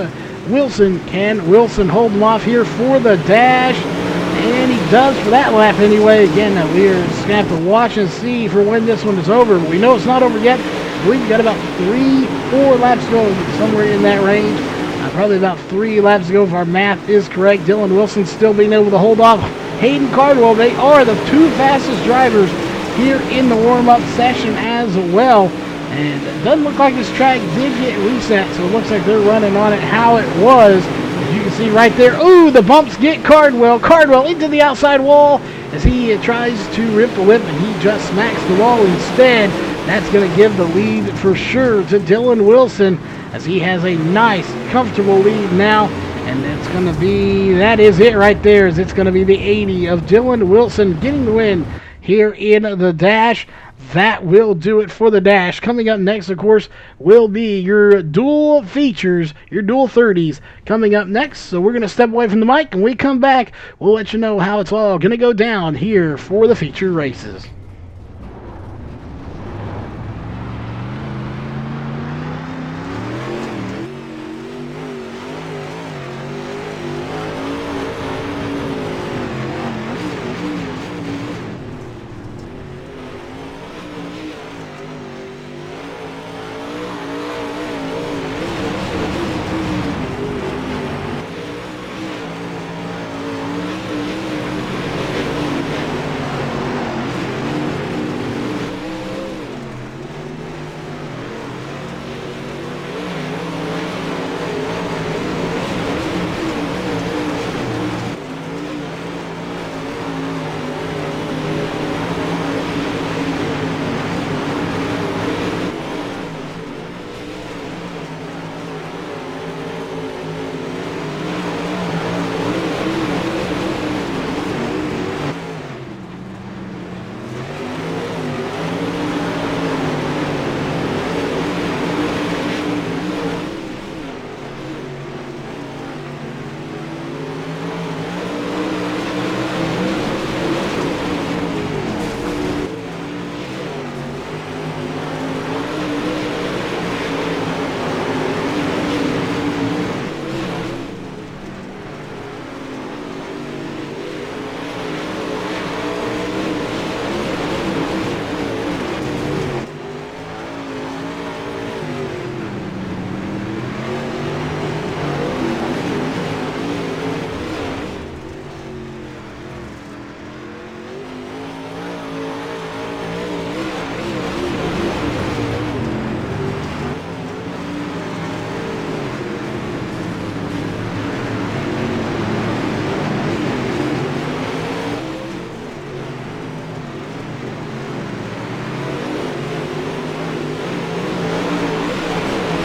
Wilson. Can Wilson hold him off here for the dash? And he does for that lap anyway. Again, we are just going to have to watch and see for when this one is over. We know it's not over yet. I believe we've got about 3-4 laps to go, somewhere in that range. Probably about 3 laps to go if our math is correct. Dylan Wilson still being able to hold off Hayden Cardwell. They are the 2 fastest drivers here in the warm-up session as well. And it doesn't look like this track did get reset, so it looks like they're running on it how it was. As you can see right there, ooh, the bumps get Cardwell. Cardwell into the outside wall as he tries to rip the whip, and he just smacks the wall instead. That's going to give the lead for sure to Dylan Wilson, as he has a nice, comfortable lead now. And it's going to be, that is it right there, as it's going to be the 80 of Dylan Wilson getting the win here in the dash. That will do it for the dash. Coming up next, of course, will be your dual features, your dual 30s coming up next. So we're going to step away from the mic, and when we come back, we'll let you know how it's all going to go down here for the feature races.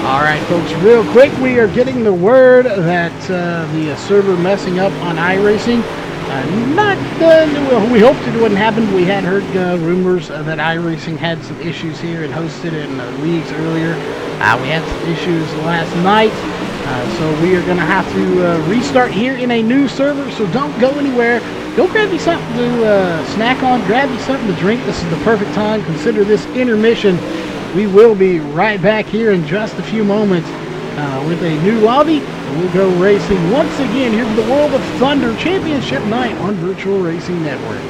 Alright folks, real quick, we are getting the word that the server messing up on iRacing. We hoped it wouldn't happen. We had heard rumors that iRacing had some issues here and hosted in leagues earlier. We had some issues last night, so we are going to have to restart here in a new server, so don't go anywhere. Go grab you something to snack on, grab you something to drink. This is the perfect time. Consider this intermission. We will be right back here in just a few moments with a new lobby. We'll go racing once again here for the World of Thunder Championship Night on Virtual Racing Network.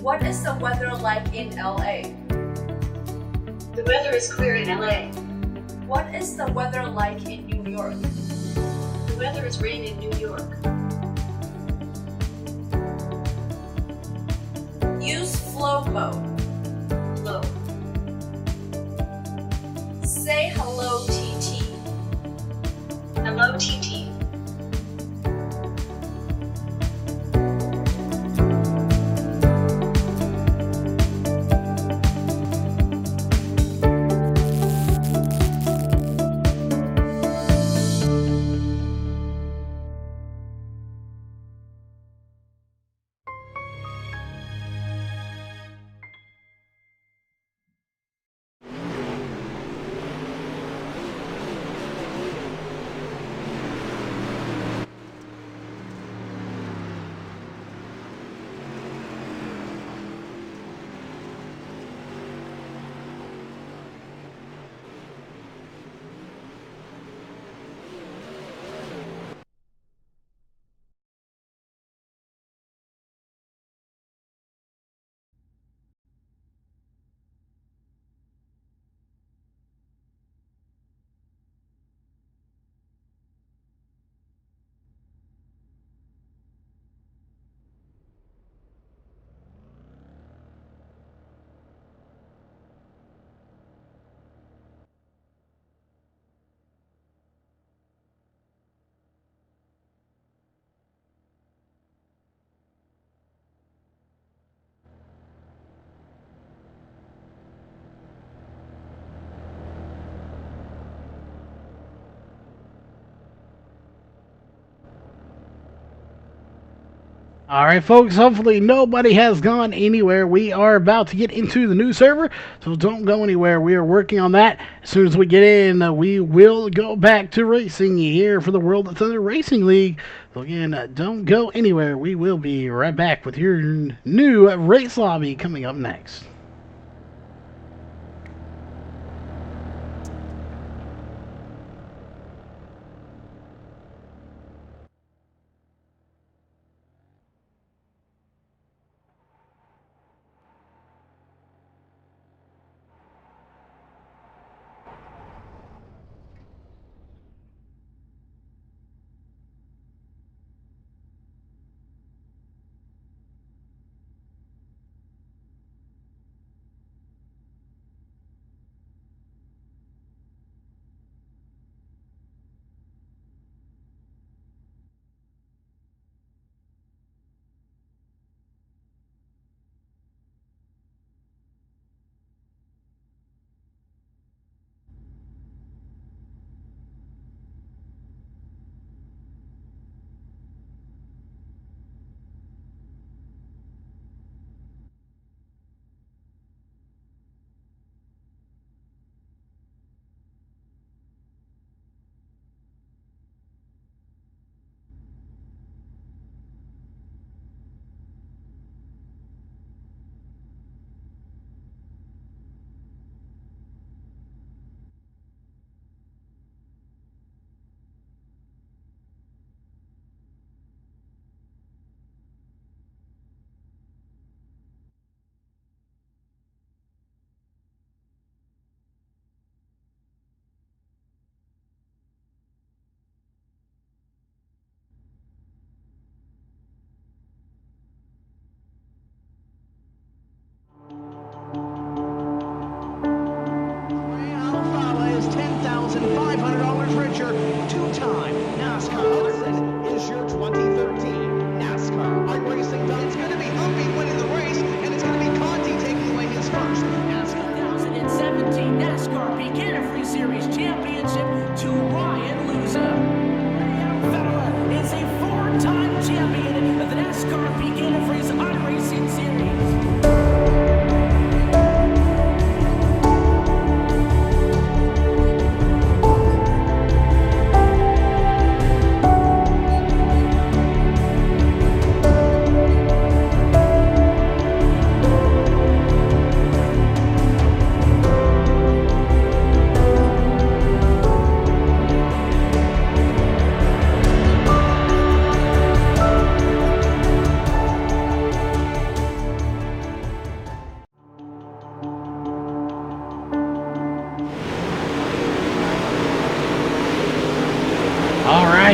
What is the weather like in LA? The weather is clear in LA. What is the weather like in New York? The weather is rain in New York. Use flow mode. Low. Say hello, TT. Hello, TT. All right, folks, hopefully nobody has gone anywhere. We are about to get into the new server, so don't go anywhere. We are working on that. As soon as we get in, we will go back to racing here for the World of Thunder Racing League. So again, don't go anywhere. We will be right back with your new race lobby coming up next.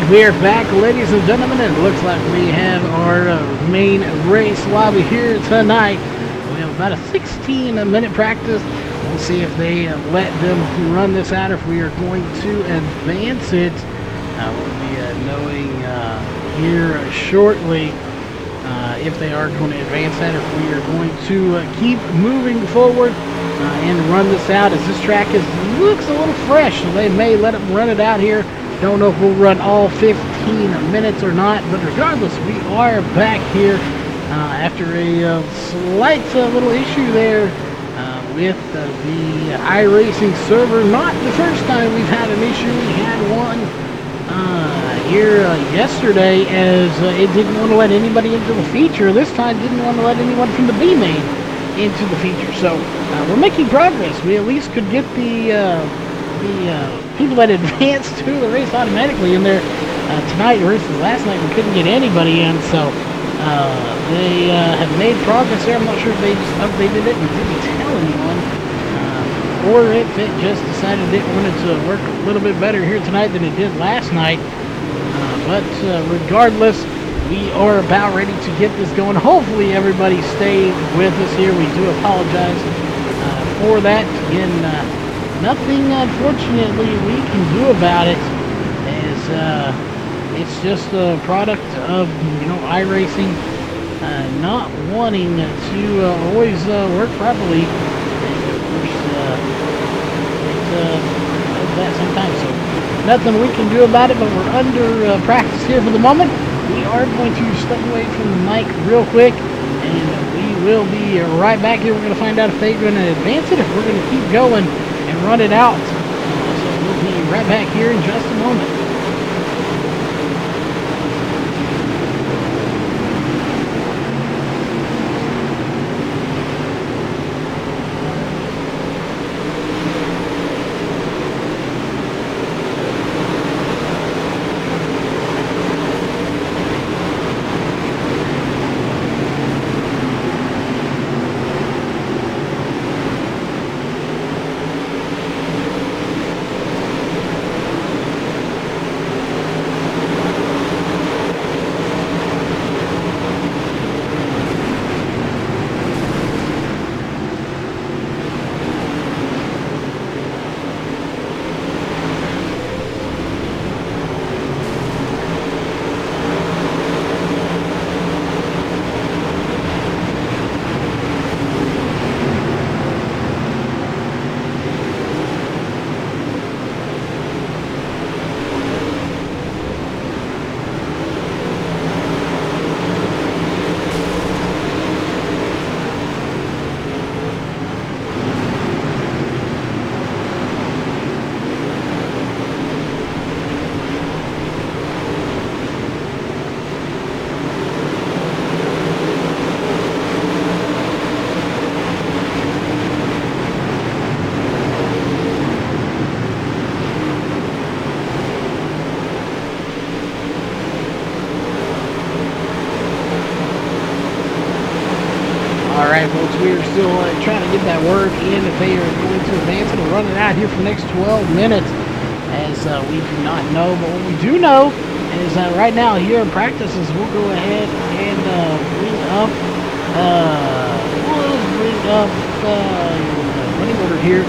Alright, we are back, ladies and gentlemen. It looks like we have our main race lobby here tonight. We have about a 16-minute practice. We'll see if they let them run this out, if we are going to advance it. We'll be knowing here shortly if they are going to advance that, if we are going to keep moving forward and run this out, as this track looks a little fresh, so they may let them run it out here. Don't know if we'll run all 15 minutes or not, but regardless, we are back here after a slight little issue there with the iRacing server. Not the first time we've had an issue. We had one here yesterday, as it didn't want to let anybody into the feature. This time didn't want to let anyone from the B main into the feature. So we're making progress. We at least could get the people that advanced to the race automatically in there tonight versus last night. We couldn't get anybody in, so they have made progress there. I'm not sure if they just updated it and didn't tell anyone, or if it just decided it wanted to work a little bit better here tonight than it did last night. But regardless, we are about ready to get this going. Hopefully everybody stayed with us here. We do apologize for that. Again, nothing, unfortunately, we can do about it, as it's just a product of, iRacing not wanting to always work properly. And of course, it does that sometimes. So nothing we can do about it, but we're under practice here for the moment. We are going to step away from the mic real quick, and we will be right back here. We're going to find out if they're going to advance it, if we're going to keep going and run it out. So we'll be right back here in just a moment. Alright, folks, we are still trying to get that work in, if they are going to advance it and run it out here for the next 12 minutes, as we do not know. But what we do know is right now here in practices, we'll go ahead and bring up running order here.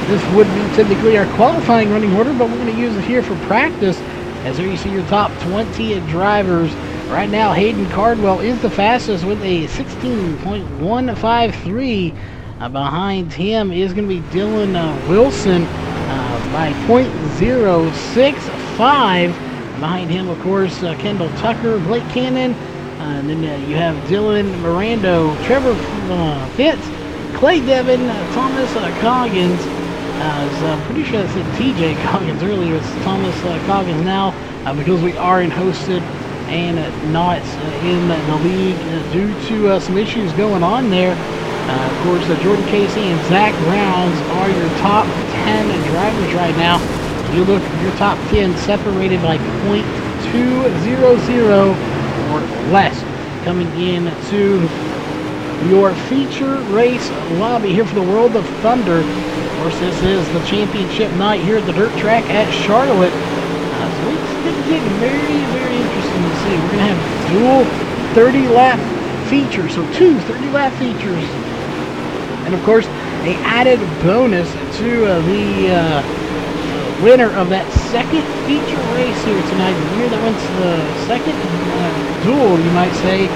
This would be typically our qualifying running order, but we're going to use it here for practice. As there you see your top 20 drivers. Right now, Hayden Cardwell is the fastest with a 16.153. Behind him is going to be Dylan Wilson by .065. Behind him, of course, Kendall Tucker, Blake Cannon. And then you have Dylan Mirando, Trevor Fitz, Clay Devin, Thomas Coggins. I was pretty sure I said TJ Coggins earlier. It's Thomas Coggins now, because we are in hosted and not in the league due to some issues going on there. Of course, Jordan Casey and Zach Rounds are your top 10 drivers right now. You look at your top 10 separated by .200 or less. Coming in to your feature race lobby here for the World of Thunder. Of course, this is the championship night here at the dirt track at Charlotte. So we didn't getting very, very interesting to see. We're going to have a dual 30-lap feature, so two 30-lap features. And, of course, a added bonus to the winner of that second feature race here tonight. The winner that wins the second duel, you might say,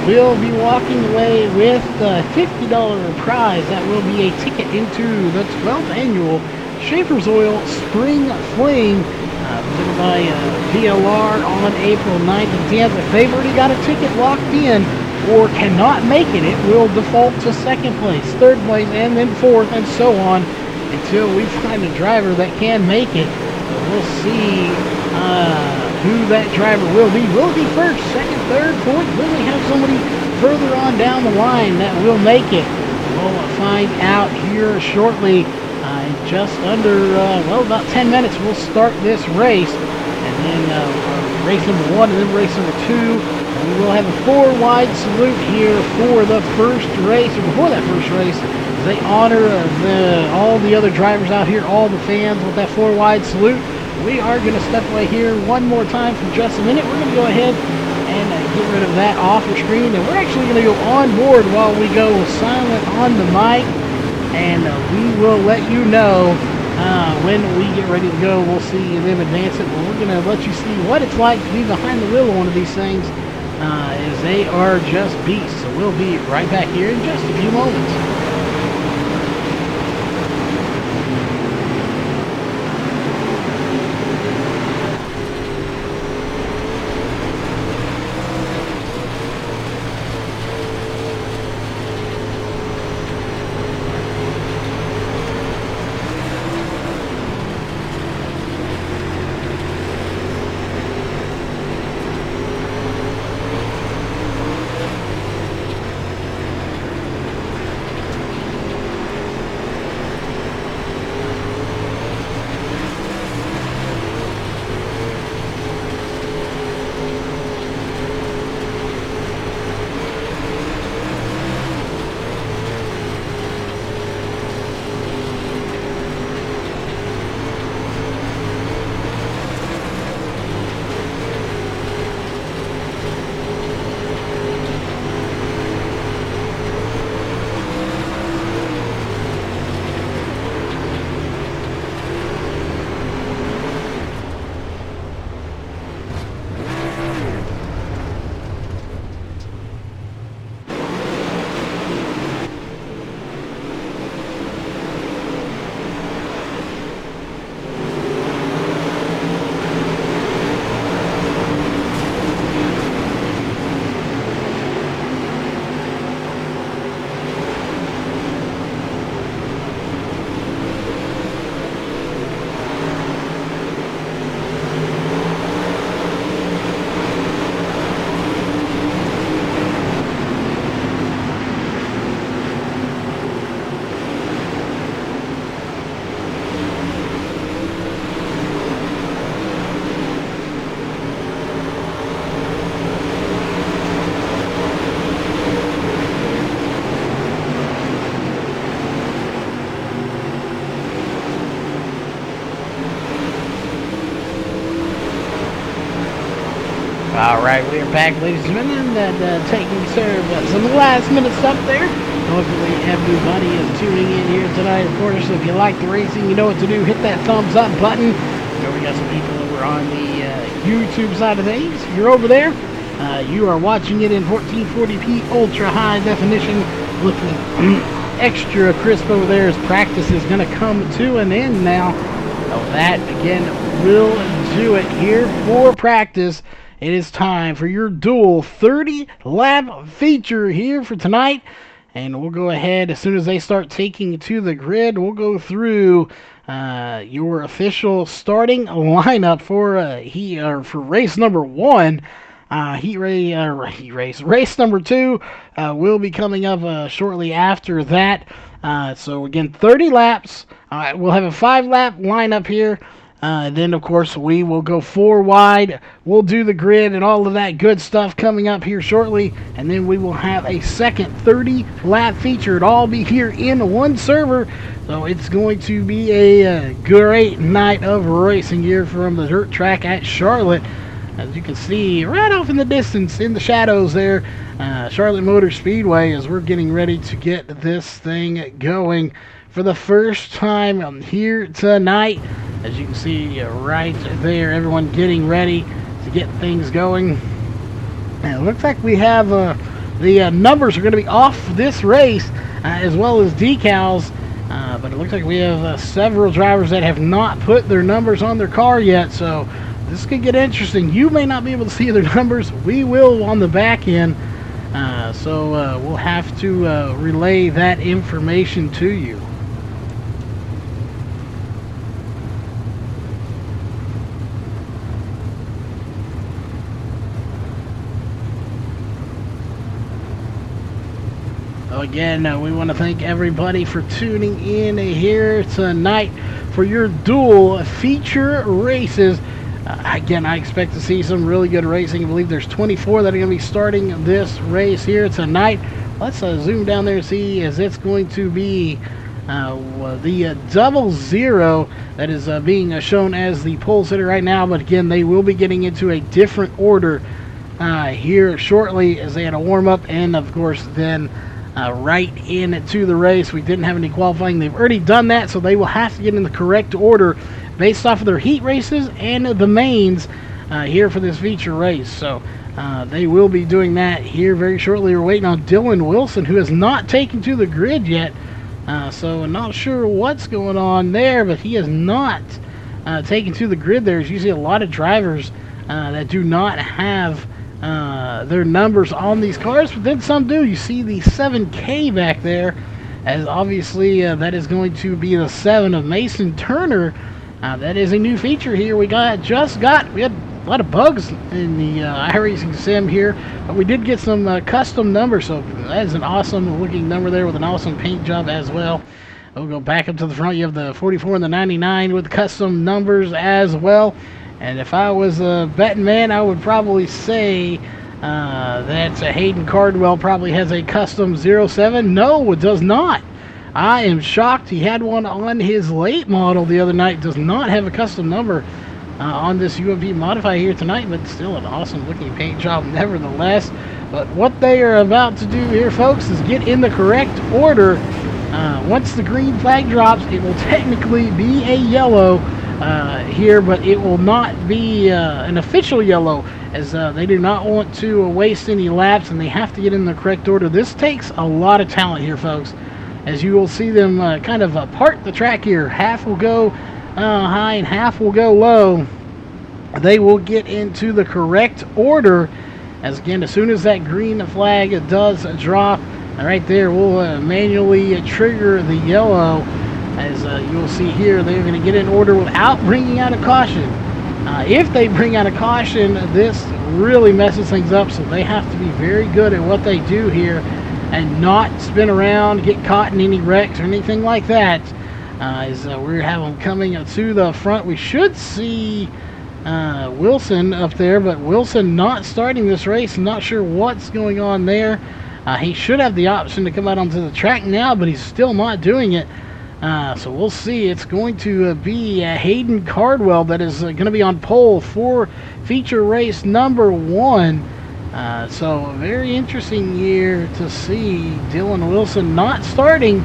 will be walking away with a $50 prize. That will be a ticket into the 12th annual Schaefer's Oil Spring Fling, presented by VLR on April 9th and 10th. If they've already got a ticket locked in or cannot make it, it will default to second place, third place, and then fourth, and so on until we find a driver that can make it. We'll see who that driver will be. Will it be first, second, third, fourth? Will we have somebody further on down the line that will make it? We'll find out here shortly. In just under, about 10 minutes, we'll start this race. And then race number 1 and then race number 2. And we will have a 4-wide salute here for the first race, or before that first race. They honor all the other drivers out here, all the fans, with that 4-wide salute. We are going to step away here one more time for just a minute. We're going to go ahead and get rid of that off the screen. And we're actually going to go on board while we go silent on the mic. And we will let you know when we get ready to go. We'll see them advance it. But we're going to let you see what it's like to be behind the wheel of one of these things, as they are just beasts. So we'll be right back here in just a few moments. Alright, we are back, ladies and gentlemen, and taking care of some last minute stuff there. Hopefully everybody is tuning in here tonight. Of course, if you like the racing, you know what to do. Hit that thumbs up button. You know, we got some people over on the YouTube side of things. If you're over there, you are watching it in 1440p ultra high definition, looking extra crisp over there as practice is going to come to an end now. So that, again, will do it here for practice. It is time for your dual 30-lap feature here for tonight. And we'll go ahead, as soon as they start taking to the grid, we'll go through your official starting lineup for race number 1. Race number 2 will be coming up shortly after that. So again, 30 laps. We'll have a 5-lap lineup here. Then, of course, we will go 4 wide. We'll do the grid and all of that good stuff coming up here shortly. And then we will have a second 30-lap feature. It'll all be here in one server. So it's going to be a great night of racing here from the dirt track at Charlotte. As you can see right off in the distance, in the shadows there, Charlotte Motor Speedway, as we're getting ready to get this thing going for the first time here tonight. As you can see right there, everyone getting ready to get things going. And it looks like we have the numbers are going to be off this race, as well as decals. But it looks like we have several drivers that have not put their numbers on their car yet. So this could get interesting. You may not be able to see their numbers. We will on the back end. So we'll have to relay that information to you. Again, we want to thank everybody for tuning in here tonight for your dual feature races. Again, I expect to see some really good racing. I believe there's 24 that are going to be starting this race here tonight. Let's zoom down there and see, as it's going to be the 00 that is being shown as the pole sitter right now. But again, they will be getting into a different order here shortly, as they had a warm-up, and of course then right into the race. We didn't have any qualifying. They've already done that, so they will have to get in the correct order based off of their heat races and the mains here for this feature race. So they will be doing that here very shortly. We're waiting on Dylan Wilson, who has not taken to the grid yet. So I'm not sure what's going on there, but he has not taken to the grid there. As you see a lot of drivers that do not have their numbers on these cars, but then some do. You see the 7K back there, as obviously that is going to be the 7 of Mason Turner. That is a new feature here. We had a lot of bugs in the iRacing sim here, but we did get some custom numbers, so that is an awesome looking number there with an awesome paint job as well. We'll go back up to the front. You have the 44 and the 99 with custom numbers as well. And if I was a betting man, I would probably say that Hayden Cardwell probably has a custom 07. No, it does not. I am shocked. He had one on his late model the other night. Does not have a custom number on this UMP Modify here tonight, but still an awesome looking paint job nevertheless. But what they are about to do here, folks, is get in the correct order. Once the green flag drops, it will technically be a yellow here, but it will not be an official yellow, as they do not want to waste any laps, and they have to get in the correct order. This takes a lot of talent here, folks, as you will see them kind of part the track here. Half will go high and half will go low. They will get into the correct order, as again, as soon as that green flag does drop, right there, we'll manually trigger the yellow. As you'll see here, they're going to get in order without bringing out a caution. If they bring out a caution, this really messes things up, so they have to be very good at what they do here and not spin around, get caught in any wrecks or anything like that. As we have them coming to the front, we should see Wilson up there, but Wilson not starting this race. I'm not sure what's going on there. He should have the option to come out onto the track now, but he's still not doing it. So we'll see. It's going to be Hayden Cardwell that is going to be on pole for feature race number 1. So very interesting year to see Dylan Wilson not starting.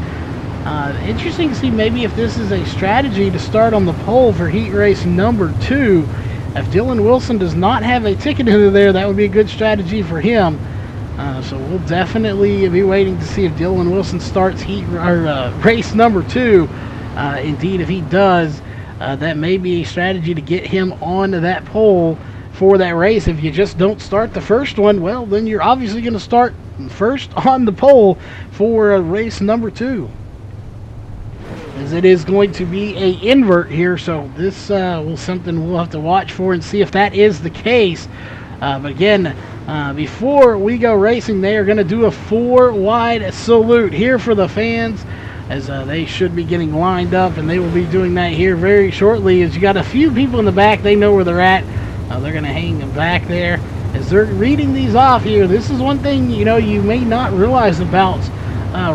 Interesting to see maybe if this is a strategy to start on the pole for heat race number 2. If Dylan Wilson does not have a ticket into there, that would be a good strategy for him. So we'll definitely be waiting to see if Dylan Wilson starts race number 2. Indeed, if he does, that may be a strategy to get him on that pole for that race. If you just don't start the first one, well, then you're obviously going to start first on the pole for race number 2. As it is going to be a invert here, so this will something we'll have to watch for and see if that is the case. But again, before we go racing, they are going to do a 4 wide salute here for the fans as they should be getting lined up, and they will be doing that here very shortly. As you got a few people in the back, they know where they're at. They're going to hang them back there as they're reading these off here. This is one thing, you know, you may not realize about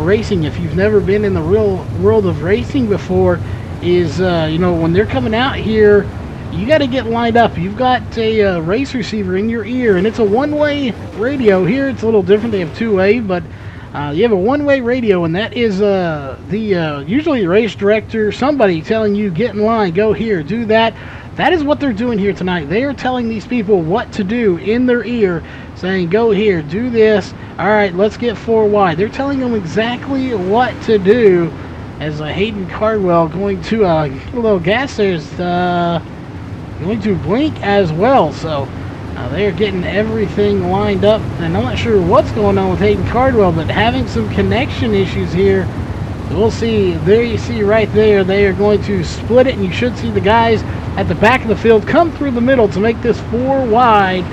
racing if you've never been in the real world of racing before, is you know, when they're coming out here, you got to get lined up. You've got a race receiver in your ear, and it's a one-way radio. Here it's a little different. They have two-way, but you have a one-way radio, and that is usually the race director, somebody telling you, get in line, go here, do that. That is what they're doing here tonight. They are telling these people what to do in their ear, saying, go here, do this. All right, let's get 4 wide. They're telling them exactly what to do. As Hayden Cardwell going to a little gas there is going to blink as well. So they're getting everything lined up. And I'm not sure what's going on with Hayden Cardwell, but having some connection issues here. We'll see. There you see right there, they are going to split it, and you should see the guys at the back of the field come through the middle to make this 4 wide.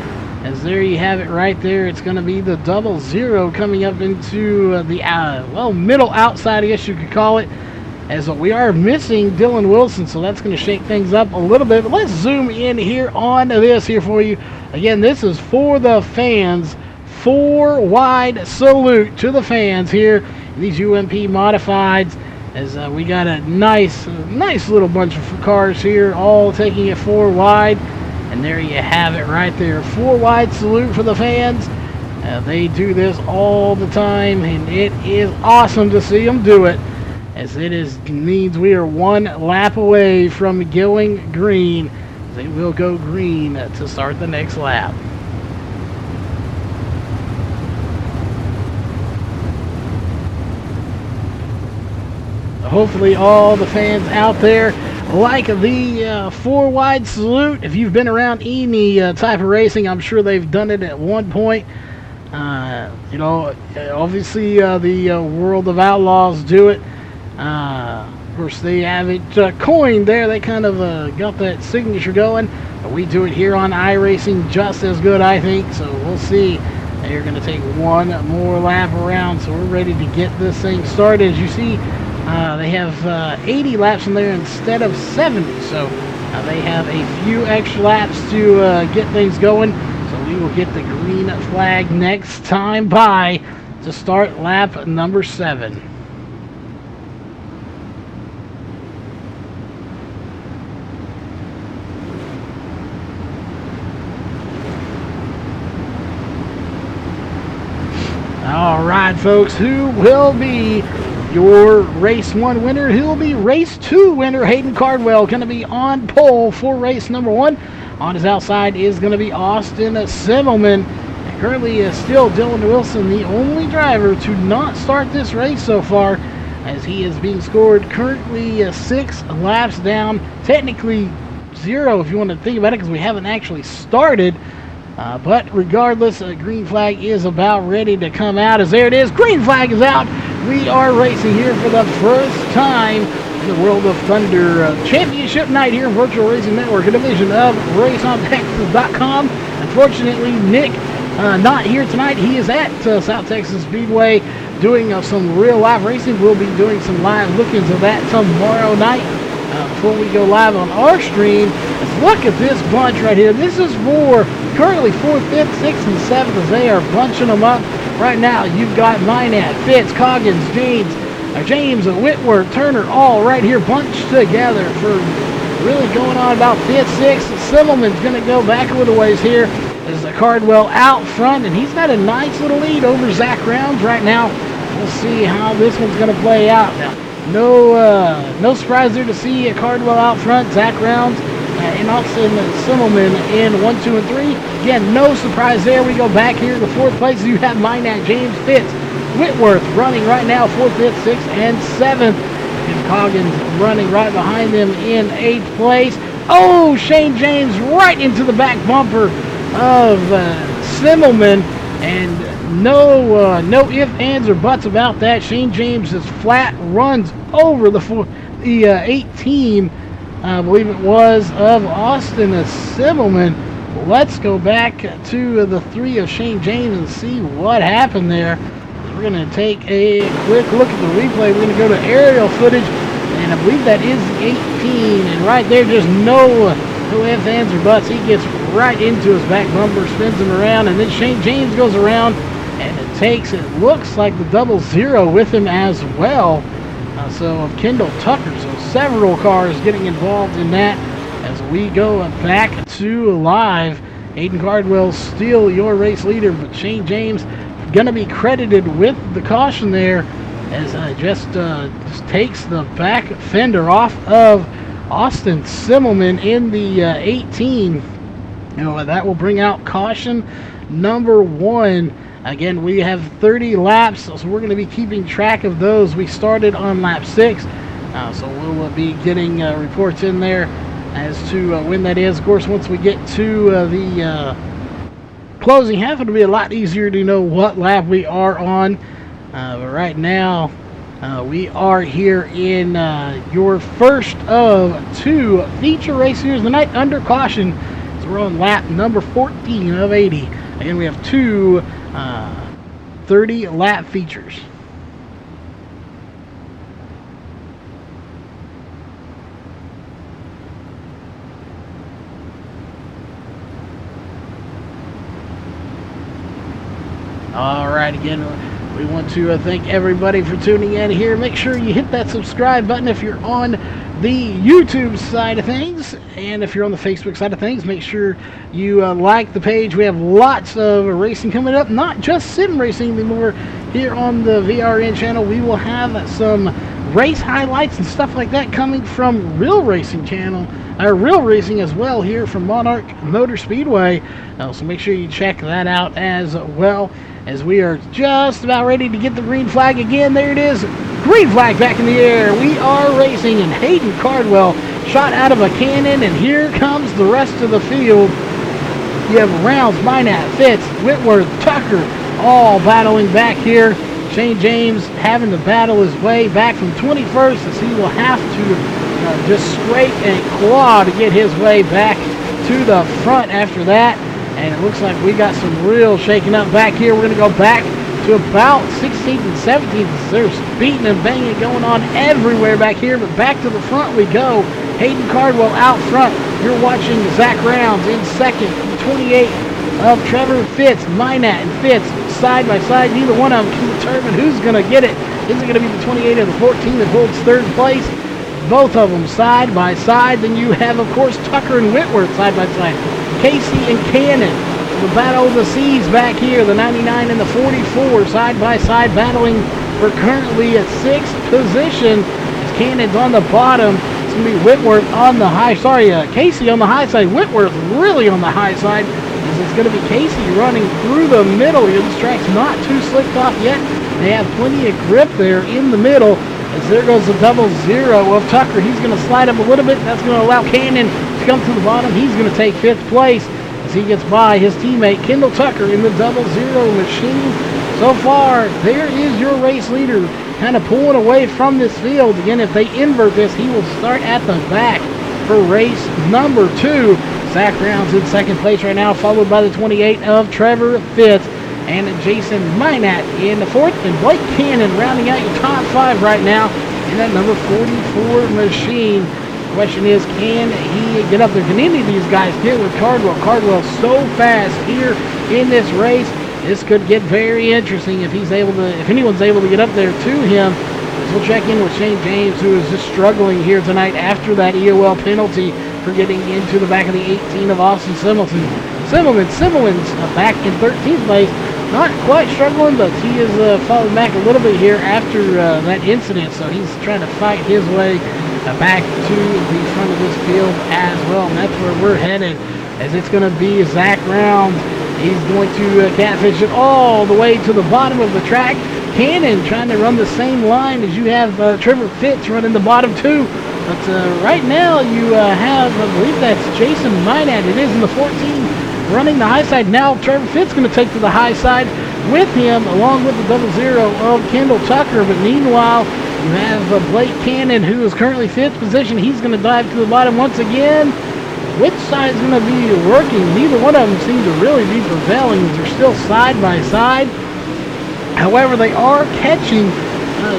As there you have it right there. It's going to be the 00 coming up into the middle outside, I guess you could call it, as we are missing Dylan Wilson, so that's going to shake things up a little bit. But let's zoom in here on this here for you. Again, this is for the fans. 4 wide salute to the fans here. These UMP modifieds, as we got a nice little bunch of cars here, all taking it 4 wide. And there you have it right there. 4 wide salute for the fans. They do this all the time, and it is awesome to see them do it, as means we are 1 lap away from going green. They will go green to start the next lap. Hopefully all the fans out there like the 4 wide salute. If you've been around any type of racing, I'm sure they've done it at one point. You know, obviously the World of Outlaws do it. Of course, they have it coined there. They kind of got that signature going. But we do it here on iRacing just as good, I think. So we'll see. They're going to take 1 more lap around. So we're ready to get this thing started. As you see, they have 80 laps in there instead of 70, so they have a few extra laps to get things going. So we will get the green flag next time by to start lap number 7. All right, folks, who will be your race 1 winner? Who will be race 2 winner? Hayden Cardwell going to be on pole for race number 1. On his outside is going to be Austin Simmelman. And currently still Dylan Wilson, the only driver to not start this race so far, as he is being scored currently 6 laps down. Technically 0 if you want to think about it, because we haven't actually started. But regardless, a green flag is about ready to come out. As there it is, green flag is out. We are racing here for the first time in the World of Thunder Championship night here in Virtual Racing Network, a division of RaceOnTexas.com. Unfortunately, Nick not here tonight. He is at South Texas Speedway doing some real live racing. We'll be doing some live look-ins of that tomorrow night. Before we go live on our stream, let's look at this bunch right here. This is for currently 4th, 5th, 6th, and 7th as they are bunching them up. Right now, you've got Minat, Fitz, Coggins, James, Whitworth, Turner, all right here bunched together for really going on about 5th, 6th. Simmelman's going to go back a little ways here as the Cardwell out front, and he's got a nice little lead over Zach Rounds right now. We'll see how this one's going to play out. Now, no surprise there to see Cardwell out front, Zach Rounds, and Austin Simmelman in 1, 2, and 3. Again, no surprise there. We go back here to 4th place. You have Minat, James, Fitz, Whitworth running right now 4th, 5th, 6th, and 7th. And Coggins running right behind them in 8th place. Oh, Shane James right into the back bumper of Simmelman, and no ifs, ands, or buts about that. Shane James just flat runs over the 18, I believe it was, of Austin Simmelman. Let's go back to the 3 of Shane James and see what happened there. We're going to take a quick look at the replay. We're going to go to aerial footage, and I believe that is the 18. And right there, just no ifs, ands, or buts. He gets right into his back bumper, spins him around, and then Shane James goes around, and it looks like the 00 with him as well. So of Kendall Tucker. So several cars getting involved in that as we go back to live. Hayden Cardwell still your race leader, but Shane James going to be credited with the caution there as just takes the back fender off of Austin Simmelman in the 18. That will bring out caution number 1. Again, we have 30 laps, so we're going to be keeping track of those. We started on lap 6, so we'll be getting reports in there as to when that is. Of course, once we get to the closing half, it'll be a lot easier to know what lap we are on. But right now, we are here in your first of 2 feature race here tonight under caution. So we're on lap number 14 of 80. Again, we have 2 30 lap features. All right, again, we want to thank everybody for tuning in here. Make sure you hit that subscribe button if you're on the YouTube side of things, and if you're on the Facebook side of things, make sure you like the page. We have lots of racing coming up, not just sim racing anymore here on the VRN channel. We will have some race highlights and stuff like that coming from Real Racing channel, or Real Racing as well, here from Monarch Motor Speedway. So make sure you check that out as well, as we are just about ready to get the green flag again. There it is. Green flag back in the air. We are racing, and Hayden Cardwell shot out of a cannon, and here comes the rest of the field. You have Rounds, Minat, Fitz, Whitworth, Tucker, all battling back here. Shane James having to battle his way back from 21st, as he will have to just scrape and claw to get his way back to the front after that. And it looks like we got some real shaking up back here. We're going to go back to about 16th and 17th. There's beating and banging going on everywhere back here, but back to the front we go. Hayden Cardwell out front. You're watching Zach Rounds in second. 28 of Trevor Fitz. Minat and Fitz side by side. Neither one of them can determine who's going to get it. Is it going to be the 28 or the 14 that holds third place? Both of them side by side. Then you have, of course, Tucker and Whitworth side by side. Casey and Cannon. The battle of the seas back here. The 99 and the 44 side by side battling for currently at 6th position. As Cannon's on the bottom. It's going to be Whitworth on the high. Casey on the high side. Whitworth really on the high side. It's going to be Casey running through the middle here. This track's not too slicked off yet. They have plenty of grip there in the middle. As there goes the 00 of Tucker. He's going to slide up a little bit. That's going to allow Cannon to come to the bottom. He's going to take 5th place as he gets by his teammate Kendall Tucker in the 00 machine. So far, there is your race leader kind of pulling away from this field. Again, if they invert this, he will start at the back for race number 2. Zach Rounds in 2nd place right now, followed by the 28 of Trevor Fitz and Jason Minat in the 4th, and Blake Cannon rounding out your top 5 right now in that number 44 machine. The question is, can he get up there? Can any of these guys get with Cardwell? Cardwell's so fast here in this race. This could get very interesting if anyone's able to get up there to him. So we'll check in with Shane James, who is just struggling here tonight after that EOL penalty for getting into the back of the 18 of Austin Simmelman. Simmelman's back in 13th place. Not quite struggling, but he is falling back a little bit here after that incident. So he's trying to fight his way back to the front of this field as well. And that's where we're headed, as it's going to be Zach Rounds. He's going to catfish it all the way to the bottom of the track. Cannon trying to run the same line as you have Trevor Fitz running the bottom 2. But right now you have, I believe that's Jason Minat. It is in the 14 running the high side. Now Trevor Fitz going to take to the high side with him, along with the 00 of Kendall Tucker. But meanwhile, you have Blake Cannon, who is currently 5th position. He's going to dive to the bottom once again. Which side is going to be working? Neither one of them seem to really be prevailing. They're still side by side. However, they are catching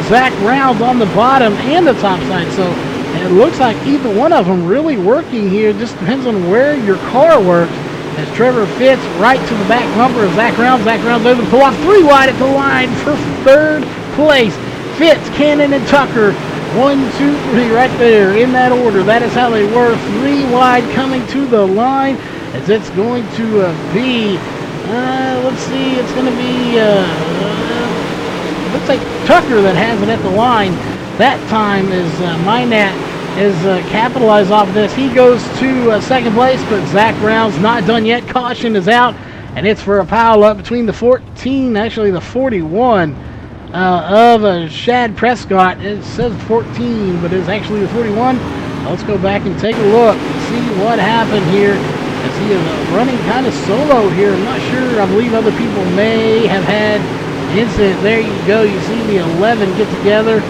Zach Rounds on the bottom and the top side, so it looks like either one of them really working here. Just depends on where your car works. As Trevor Fitz right to the back bumper of Zach Rounds. Zach Rounds able to pull off 3 wide at the line for 3rd place. Fitz, Cannon, and Tucker. 1, 2, 3 right there in that order. That is how they were. 3 wide coming to the line as it's going to be, let's see, it's going to be, looks like Tucker that has it at the line. That time is Minat is capitalized off of this. He goes to 2nd place, but Zach Rounds not done yet. Caution is out, and it's for a pile up between the 14, actually the 41 of Shad Prescott. It says 14, but it's actually the 41. Let's go back and take a look and see what happened here, as he is running kind of solo here. I'm not sure. I believe other people may have had incident. There you go. You see the 11 get together.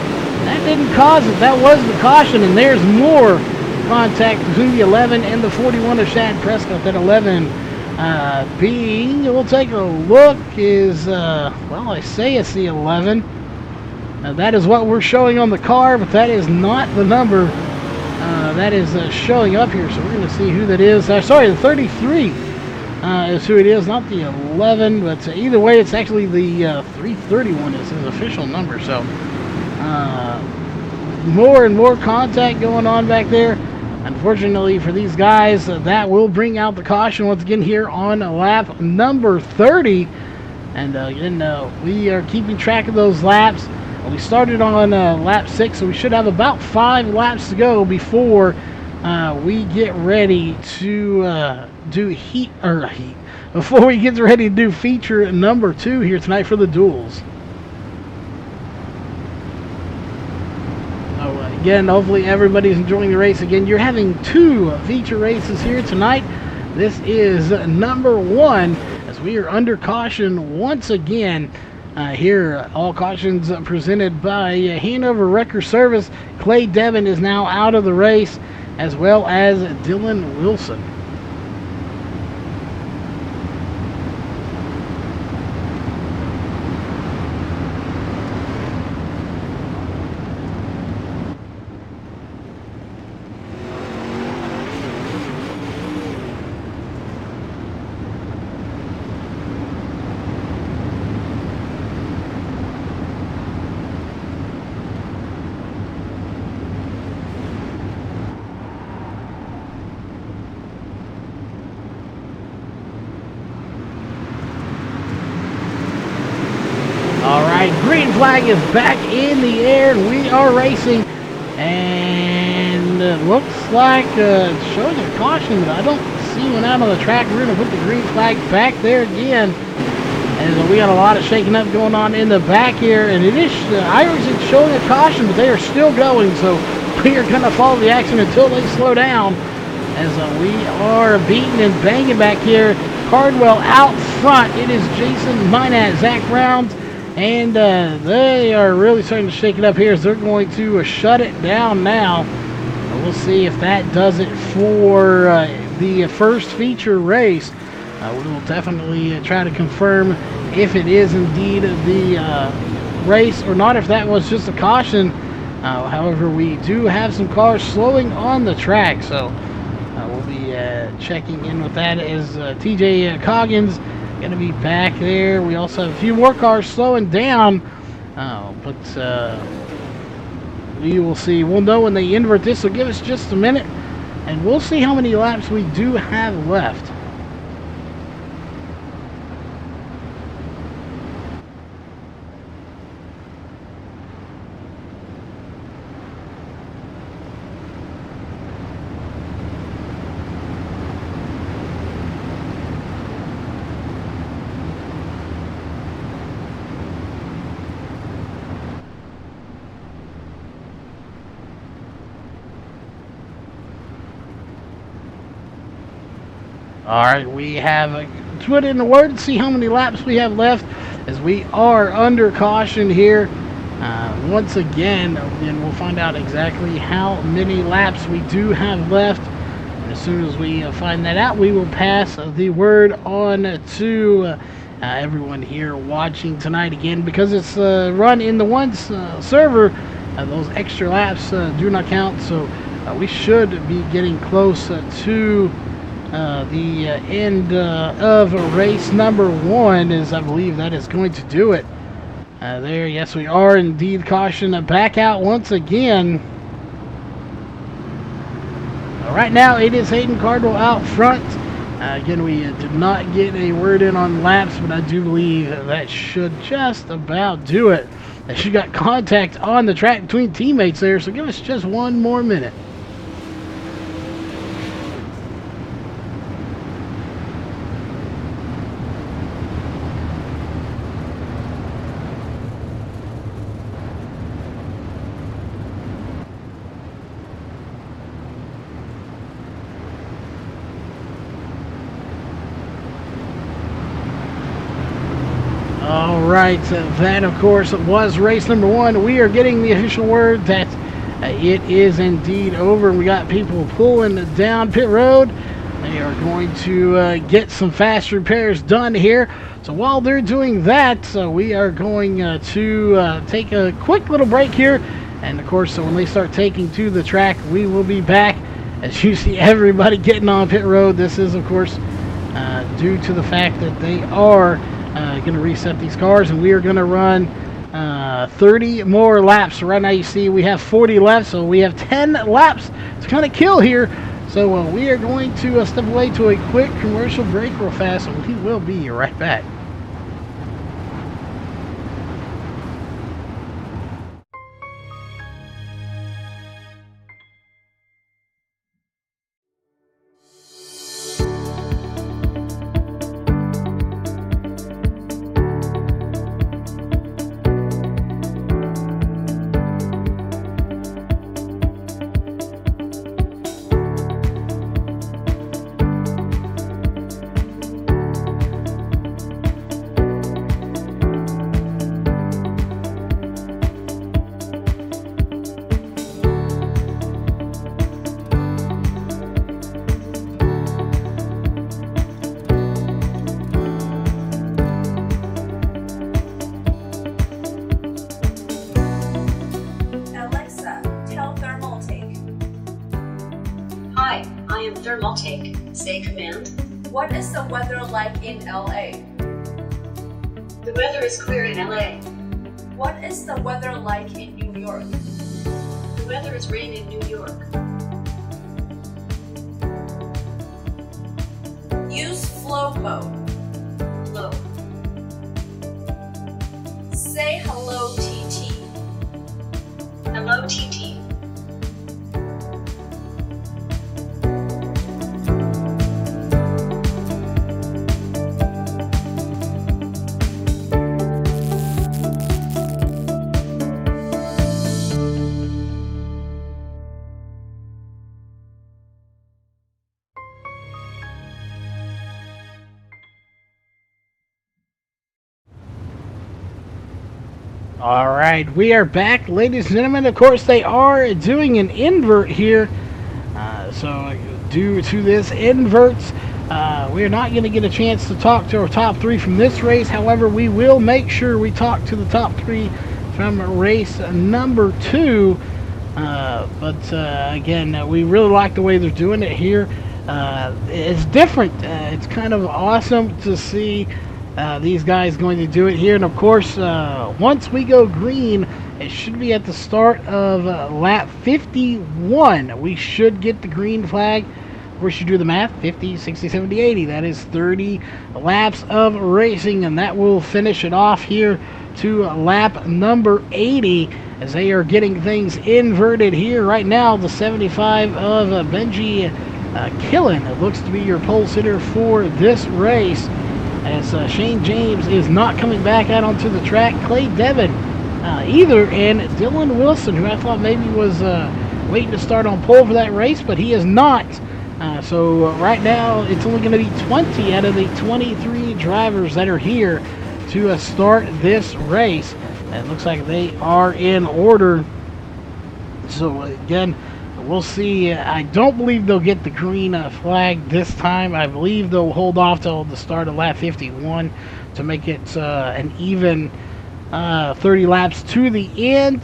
That didn't cause it. That was the caution, and there's more contact between the 11 and the 41 of Shad Prescott. That 11 being, we'll take a look, is, well, I say it's the 11. That is what we're showing on the car, but that is not the number that is showing up here. So we're going to see who that is. Sorry, the 33 is who it is, not the 11, but either way, it's actually the 331 is his official number. So more and more contact going on back there. Unfortunately for these guys, that will bring out the caution once again here on lap number 30. And again, we are keeping track of those laps. We started on lap 6, so we should have about 5 laps to go before we get ready to before we get ready to do feature number 2 here tonight for the duels. Again, hopefully everybody's enjoying the race. Again, you're having 2 feature races here tonight. This is number 1 as we are under caution once again. Here, all cautions presented by Hanover Wrecker Service. Clay Devon is now out of the race, as well as Dylan Wilson. Green flag is back in the air, and we are racing. And it looks like it's showing a caution, but I don't see one out on the track. We're going to put the green flag back there again. And we got a lot of shaking up going on in the back here. And it is Irish is showing a caution, but they are still going. So we are going to follow the action until they slow down. As we are beating and banging back here. Cardwell out front. It is Jason Minat, Zach Rounds. And they are really starting to shake it up here as they're going to shut it down now. We'll see if that does it for the first feature race. We will definitely try to confirm if it is indeed the race or not, if that was just a caution. However, we do have some cars slowing on the track, so we'll be checking in with that as TJ Coggins going to be back there. We also have a few more cars slowing down, but we will see. We'll know when they invert this, so give us just a minute, and we'll see how many laps we do have left. Alright, we have put in the word to see how many laps we have left as we are under caution here. Once again, and we'll find out exactly how many laps we do have left. And as soon as we find that out, we will pass the word on to everyone here watching tonight again, because it's run in the one server. Those extra laps do not count, so we should be getting close to the end of race number 1, as I believe that is going to do it. There, yes, we are indeed. Caution back out once again. Right now, it is Hayden Cardwell out front. Again, we did not get a word in on laps, but I do believe that should just about do it. She got contact on the track between teammates there, so give us just one more minute. All right, that of course was race number 1. We are getting the official word that it is indeed over. We got people pulling down pit road. They are going to get some fast repairs done here. So while they're doing that, we are going to take a quick little break here. And of course, when they start taking to the track, we will be back. As you see everybody getting on pit road, this is of course due to the fact that they are going to reset these cars, and we are going to run 30 more laps. Right now you see we have 40 left, so we have 10 laps to kind of kill here. So we are going to step away to a quick commercial break real fast, and we will be right back. Alexa, tell thermal take. Hi, I am thermal take. Say command. What is the weather like in LA? The weather is clear in LA. What is the weather like in New York? The weather is rain in New York. Use flow mode. Low. Say hello TT. Hello TT. All right, we are back, ladies and gentlemen. Of course, they are doing an invert here. So due to this inverts, we are not going to get a chance to talk to our top 3 from this race. However, we will make sure we talk to the top 3 from race number 2. Again, we really like the way they're doing it here. It's different. It's kind of awesome to see these guys going to do it here. And of course, once we go green, it should be at the start of lap 51. We should get the green flag. Of course, you do the math, 50, 60, 70, 80. That is 30 laps of racing, and that will finish it off here to lap number 80, as they are getting things inverted here. Right now, the 75 of Benji Killen, it looks to be your pole sitter for this race, as Shane James is not coming back out onto the track. Clay Devon either, and Dylan Wilson, who I thought maybe was waiting to start on pole for that race, but he is not. So right now it's only going to be 20 out of the 23 drivers that are here to start this race. It looks like they are in order. So again, we'll see. I don't believe they'll get the green flag this time. I believe they'll hold off till the start of lap 51 to make it an even 30 laps to the end.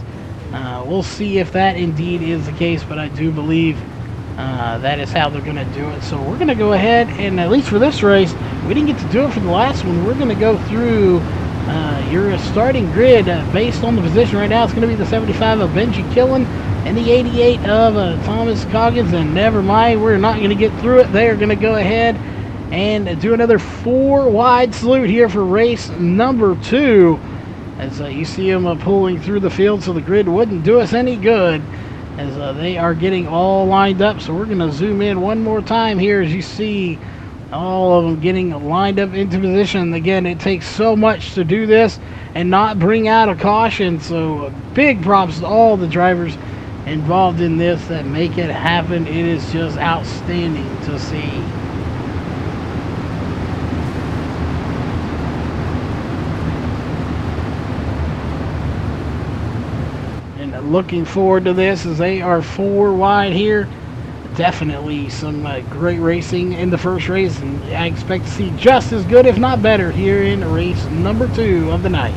We'll see if that indeed is the case, but I do believe that is how they're going to do it. So we're going to go ahead and, at least for this race, we didn't get to do it for the last one. We're going to go through your starting grid based on the position right now. It's going to be the 75 of Benji Killen and the 88 of Thomas Coggins. And never mind, we're not going to get through it. They're going to go ahead and do another 4 wide salute here for race number 2. As you see them pulling through the field, so the grid wouldn't do us any good as they are getting all lined up. So we're going to zoom in one more time here as you see all of them getting lined up into position. Again, it takes so much to do this and not bring out a caution. So big props to all the drivers involved in this that make it happen. It is just outstanding to see. Looking forward to this as they are 4 wide here. Definitely some great racing in the first race, and I expect to see just as good, if not better, here in race number 2 of the night.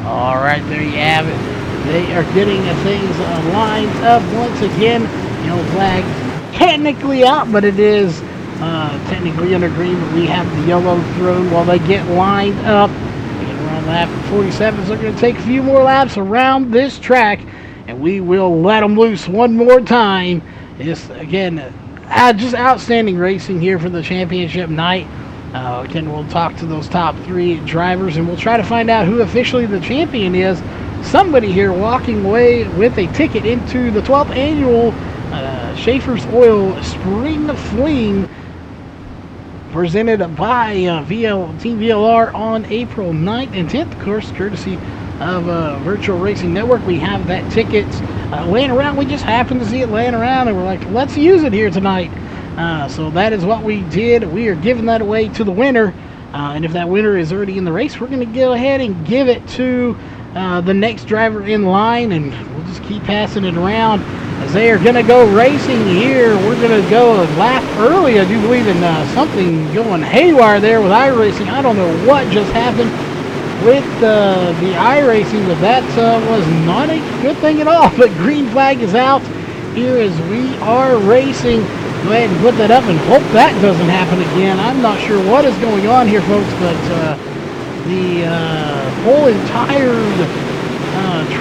Alright, there you have it. They are getting things lined up once again. Yellow flag technically out, but it is technically under green, but we have the yellow thrown while they get lined up. Again, we're on lap 47, so they're going to take a few more laps around this track, and we will let them loose one more time. This, again, just outstanding racing here for the championship night. Again, we'll talk to those top 3 drivers, and we'll try to find out who officially the champion is. Somebody here walking away with a ticket into the 12th annual Schaefer's Oil Spring Fling, presented by Team VLR on April 9th and 10th, of course, courtesy of Virtual Racing Network. We have that ticket laying around. We just happened to see it laying around, and we're like, let's use it here tonight. So that is what we did. We are giving that away to the winner. And if that winner is already in the race, we're going to go ahead and give it to the next driver in line. And we'll just keep passing it around as they are going to go racing here. We're going to go a lap early. I do believe in something going haywire there with iRacing. I don't know what just happened with the iRacing, but that was not a good thing at all. But green flag is out here as we are racing. Go ahead and put that up and hope that doesn't happen again. I'm not sure what is going on here, folks, but the whole entire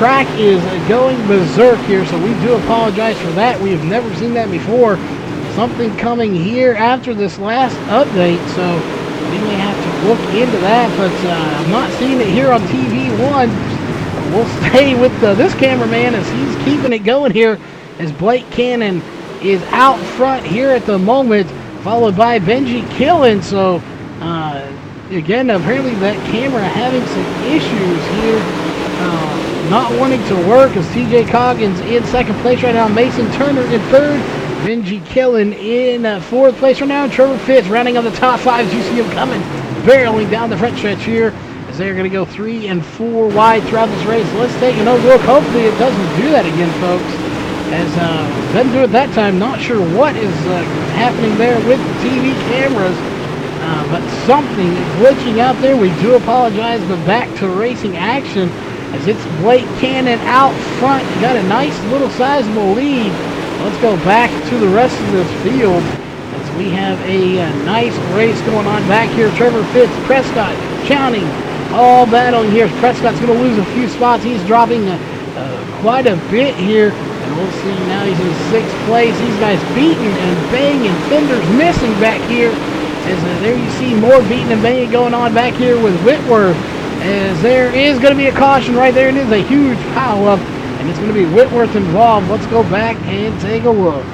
track is going berserk here, so we do apologize for that. We have never seen that before. Something coming here after this last update, so we may have to look into that, but I'm not seeing it here on TV1. We'll stay with this cameraman as he's keeping it going here as Blake Cannon is out front here at the moment, followed by Benji Killen. So again, apparently that camera having some issues here, not wanting to work, as TJ Coggins in 2nd place right now, Mason Turner in 3rd, Benji Killen in 4th place right now, and Trevor Fitz rounding on the top 5 as you see him coming barreling down the front stretch here as they're going to go 3 and 4 wide throughout this race. Let's take another look. Hopefully it doesn't do that again, folks, as doesn't do it that time. Not sure what is happening there with the TV cameras, but something is glitching out there. We do apologize, but back to racing action as it's Blake Cannon out front. Got a nice little sizable lead. Let's go back to the rest of this field as we have a nice race going on back here. Trevor Fitz, Prescott, Chowning, all battling here. Prescott's going to lose a few spots. He's dropping quite a bit here. And we'll see now he's in 6th place. These guys beating and banging. Fenders missing back here. As there you see more beating and banging going on back here with Whitworth. As there is going to be a caution right there. It is a huge pile up. And it's going to be Whitworth involved. Let's go back and take a look.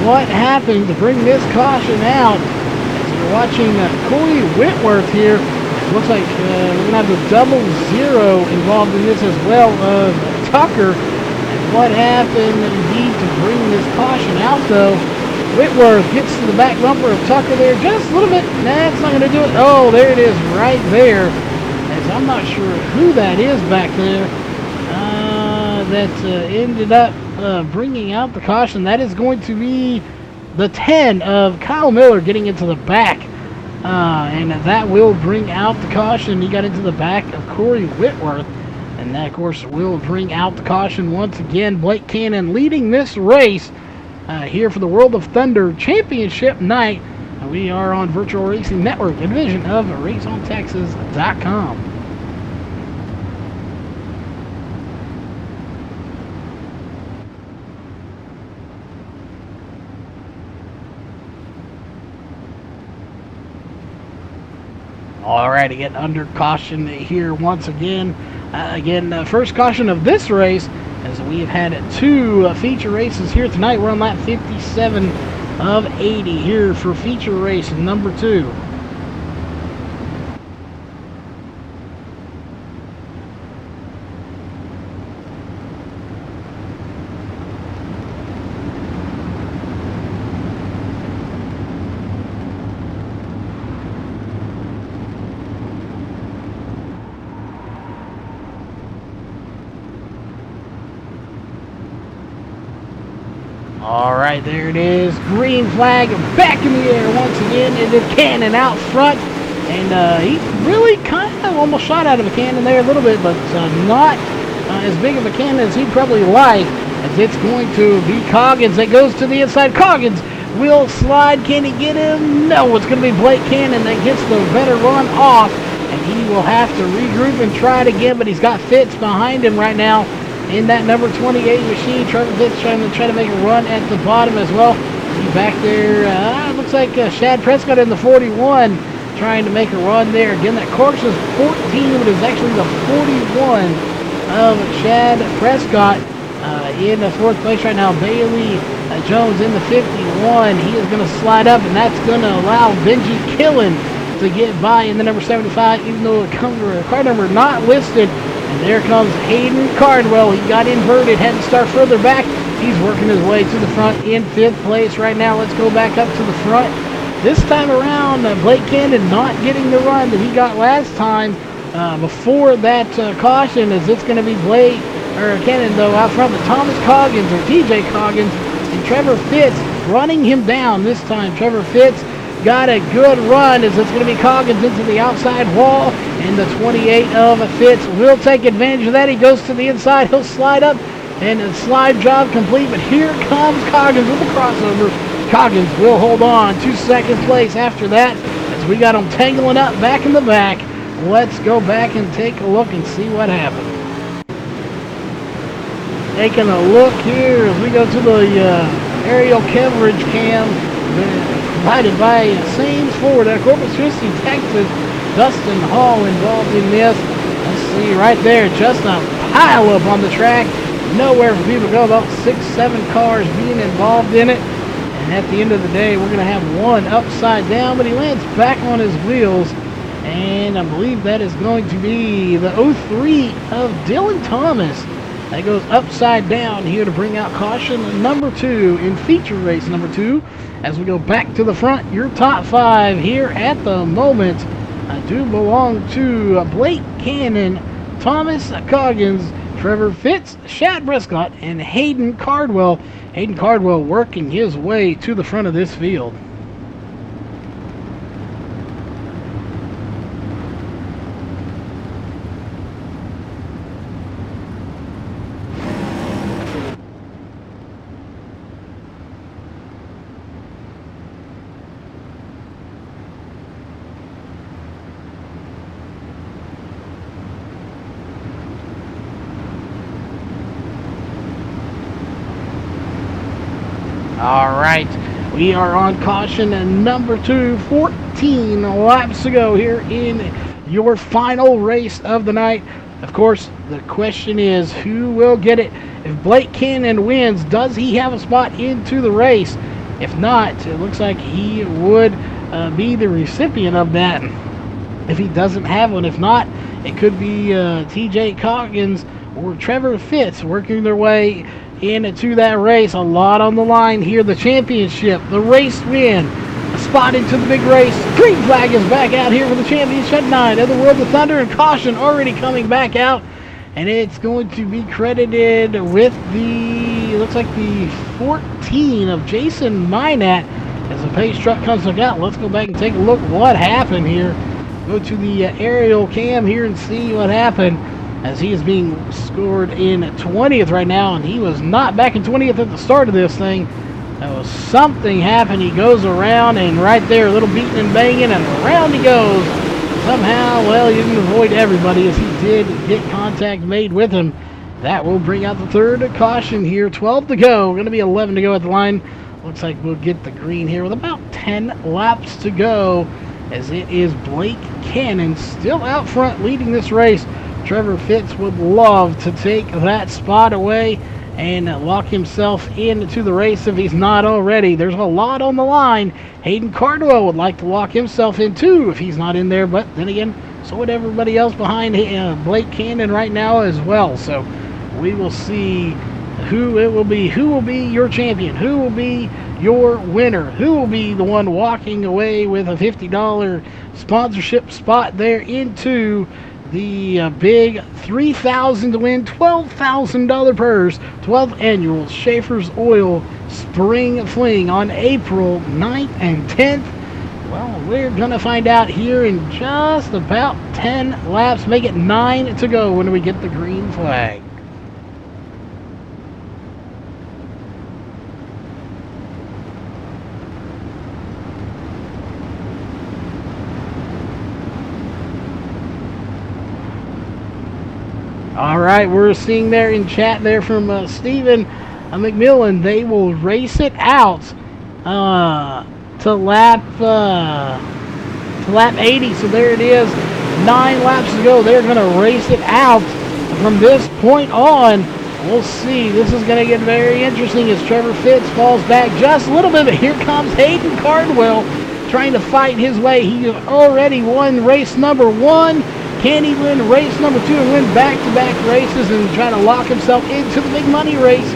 What happened to bring this caution out? As you're watching Corey Whitworth here. Looks like we're going to have the 00 involved in this as well of Tucker. And what happened indeed to bring this caution out, though. Whitworth gets to the back bumper of Tucker there just a little bit. That's not going to do it. Oh, there it is right there. As I'm not sure who that is back there that ended up bringing out the caution. That is going to be the 10 of Kyle Miller getting into the back. And that will bring out the caution. He got into the back of Corey Whitworth. And that, of course, will bring out the caution once again. Blake Cannon leading this race here for the World of Thunder Championship night. We are on Virtual Racing Network, a division of RaceOnTexas.com. All right, again, under caution here once again. First caution of this race, as we've had 2 feature races here tonight. We're on lap 57 of 80 here for feature race number 2. All right, there it is. Green flag back in the air once again. And the Cannon out front. And he really kind of almost shot out of a cannon there a little bit, but not as big of a cannon as he'd probably like, as it's going to be Coggins that goes to the inside. Coggins will slide. Can he get him? No, it's going to be Blake Cannon that gets the better run off. And he will have to regroup and try it again, but he's got Fitz behind him right now. In that number 28 machine, Trevor Fitz trying to make a run at the bottom as well. He's back there. Looks like Shad Prescott in the 41 trying to make a run there. Again, that course is 14, but it's actually the 41 of Shad Prescott in the 4th place right now. Bailey Jones in the 51. He is going to slide up, and that's going to allow Benji Killen to get by in the number 75, even though the car number not listed. And there comes Hayden Cardwell. He got inverted, had to start further back. He's working his way to the front in 5th place right now. Let's go back up to the front. This time around, Blake Cannon not getting the run that he got last time before that caution, as it's going to be Cannon, though, out front. But Thomas Coggins, or TJ Coggins, and Trevor Fitz running him down this time. Trevor Fitz got a good run, as it's going to be Coggins into the outside wall, and the 28 of Fitz will take advantage of that. He goes to the inside, he'll slide up, and the slide job complete, but here comes Coggins with the crossover. Coggins will hold on to 2nd place after that, as we got him tangling up back in the back. Let's go back and take a look and see what happened. Taking a look here as we go to the aerial coverage cam provided by Sames Ford out of Corpus Christi, Texas. Dustin Hall involved in this. Let's see right there, just a pile up on the track. Nowhere for people to go. About 6-7 cars being involved in it. And at the end of the day, we're going to have one upside down, but he lands back on his wheels. And I believe that is going to be the 03 of Dylan Thomas. That goes upside down here to bring out caution number 2 in feature race number 2. As we go back to the front, your top 5 here at the moment do belong to Blake Cannon, Thomas Coggins, Trevor Fitz, Shad Prescott, and Hayden Cardwell. Hayden Cardwell working his way to the front of this field. All right, we are on caution number 2, 14 laps to go here in your final race of the night. Of course, the question is, who will get it? If Blake Cannon wins, does he have a spot into the race? If not, it looks like he would be the recipient of that if he doesn't have one. If not, it could be TJ Coggins or Trevor Fitz working their way into that race. A lot on the line here. The championship, the race win, a spot into the big race. Green flag is back out here for the championship 9 of the World of Thunder, and caution already coming back out. And it's going to be credited with the, looks like the 14 of Jason Minat as the pace truck comes out. Let's go back and take a look what happened here. Go to the aerial cam here and see what happened, as he is being scored in 20th right now, and he was not back in 20th at the start of this thing. Something happened. He goes around, and right there, a little beating and banging, and around he goes. Somehow, well, he didn't avoid everybody, as he did get contact made with him. That will bring out the third caution here. 12 to go. Going to be 11 to go at the line. Looks like we'll get the green here with about 10 laps to go, as it is Blake Cannon still out front leading this race. Trevor Fitz would love to take that spot away and lock himself into the race if he's not already. There's a lot on the line. Hayden Cardwell would like to lock himself in too if he's not in there, but then again, so would everybody else behind Blake Cannon right now as well. So we will see who it will be. Who will be your champion? Who will be your winner? Who will be the one walking away with a $50 sponsorship spot there into the big $3,000 to win $12,000 purse, 12th annual Schaefer's Oil Spring Fling on April 9th and 10th? Well, we're going to find out here in just about 10 laps. Make it 9 to go when we get the green flag. All right, we're seeing there in chat there from Stephen McMillan. They will race it out to lap 80. So there it is, 9 laps to go. They're going to race it out from this point on. We'll see. This is going to get very interesting as Trevor Fitz falls back just a little bit. But here comes Hayden Cardwell trying to fight his way. He already won race number 1. Can he win race number 2 and win back-to-back races and try to lock himself into the big money race?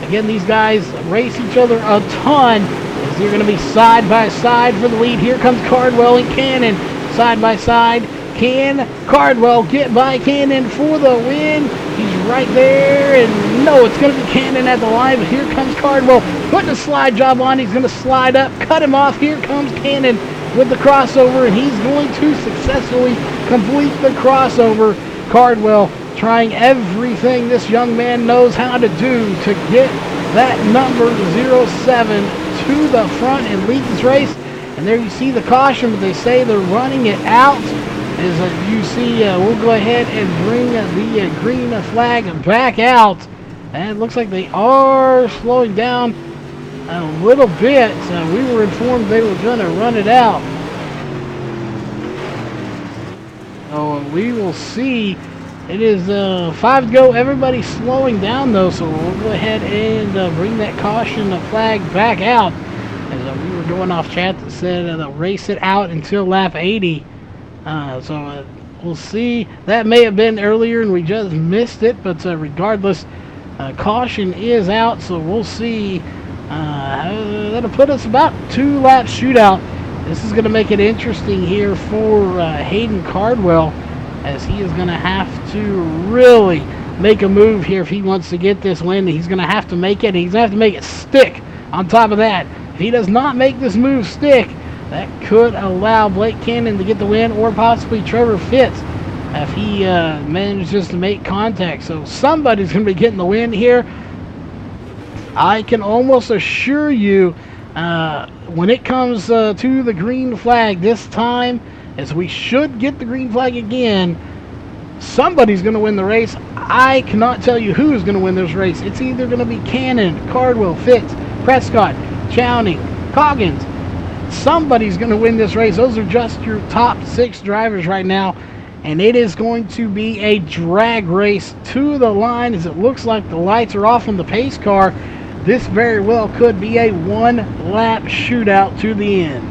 Again, these guys race each other a ton, as they're going to be side by side for the lead. Here comes Cardwell and Cannon side by side. Can Cardwell get by Cannon for the win? He's right there, and no, it's going to be Cannon at the line, but here comes Cardwell putting a slide job on. He's going to slide up, cut him off. Here comes Cannon with the crossover, and he's going to successfully complete the crossover. Cardwell trying everything this young man knows how to do to get that number 07 to the front and lead this race. And there you see the caution, but they say they're running it out. As you see, we'll go ahead and bring the green flag back out. And it looks like they are slowing down a little bit. We were informed they were going to run it out. So we will see. It is 5 to go. Everybody's slowing down though, so we'll go ahead and bring that caution flag back out. As we were going off chat that said they'll race it out until lap 80. We'll see. That may have been earlier and we just missed it, but regardless, caution is out, so we'll see. That'll put us about 2 lap shootout. This is going to make it interesting here for Hayden Cardwell, as he is going to have to really make a move here if he wants to get this win. He's going to have to make it, and he's going to have to make it stick on top of that. If he does not make this move stick, that could allow Blake Cannon to get the win, or possibly Trevor Fitz if he manages to make contact. So somebody's going to be getting the win here. I can almost assure you, when it comes to the green flag this time, as we should get the green flag again, somebody's going to win the race. I cannot tell you who's going to win this race. It's either going to be Cannon, Cardwell, Fitz, Prescott, Chowning, Coggins. Somebody's going to win this race. Those are just your top 6 drivers right now. And it is going to be a drag race to the line, as it looks like the lights are off on the pace car. This very well could be a 1-lap shootout to the end.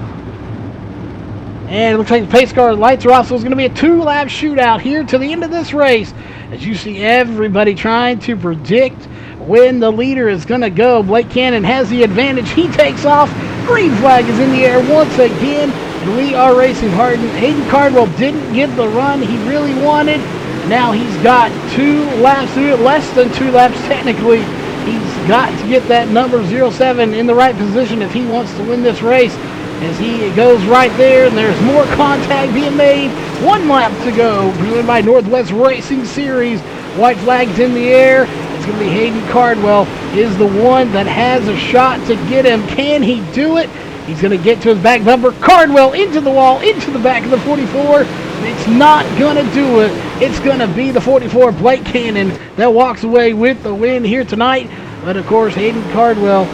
And it looks like the pace car lights are off, so it's going to be a 2-lap shootout here to the end of this race. As you see everybody trying to predict when the leader is going to go. Blake Cannon has the advantage. He takes off. Green flag is in the air once again. We are racing hard. Hayden Cardwell didn't get the run he really wanted. Now he's got 2 laps through it, less than 2 laps technically. He's got to get that number 07 in the right position if he wants to win this race. As he goes right there, and there's more contact being made. 1 lap to go, driven by Northwest Racing Series. White flag's in the air. It's going to be Hayden Cardwell is the one that has a shot to get him. Can he do it? He's going to get to his back bumper. Cardwell into the wall, into the back of the 44. It's not going to do it. It's going to be the 44, Blake Cannon, that walks away with the win here tonight. But, of course, Hayden Cardwell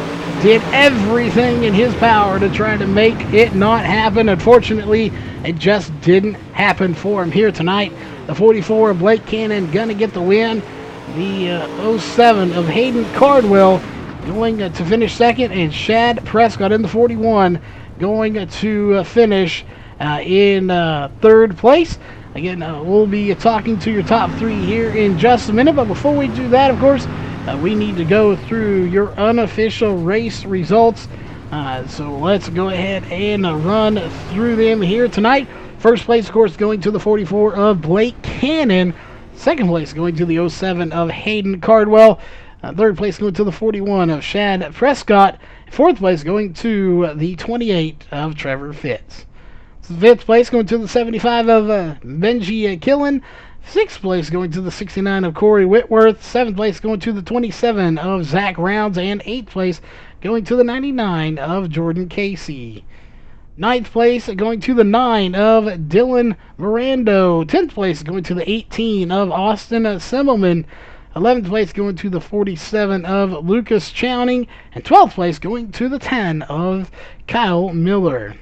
did everything in his power to try to make it not happen. Unfortunately, it just didn't happen for him here tonight. The 44 of Blake Cannon going to get the win. The 07 of Hayden Cardwell going to finish second, and Shad Prescott in the 41 going to finish in third place. Again, we'll be talking to your top 3 here in just a minute, but before we do that, of course, we need to go through your unofficial race results. So let's go ahead and run through them here tonight. First place, of course, going to the 44 of Blake Cannon. Second place going to the 07 of Hayden Cardwell. Third place going to the 41 of Shad Prescott. Fourth place going to the 28 of Trevor Fitz. Fifth place going to the 75 of Benji Killen. Sixth place going to the 69 of Corey Whitworth. Seventh place going to the 27 of Zach Rounds. And eighth place going to the 99 of Jordan Casey. Ninth place going to the 9 of Dylan Mirando. 10th place going to the 18 of Austin Semmelman. 11th place going to the 47 of Lucas Chowning. And 12th place going to the 10 of Kyle Miller.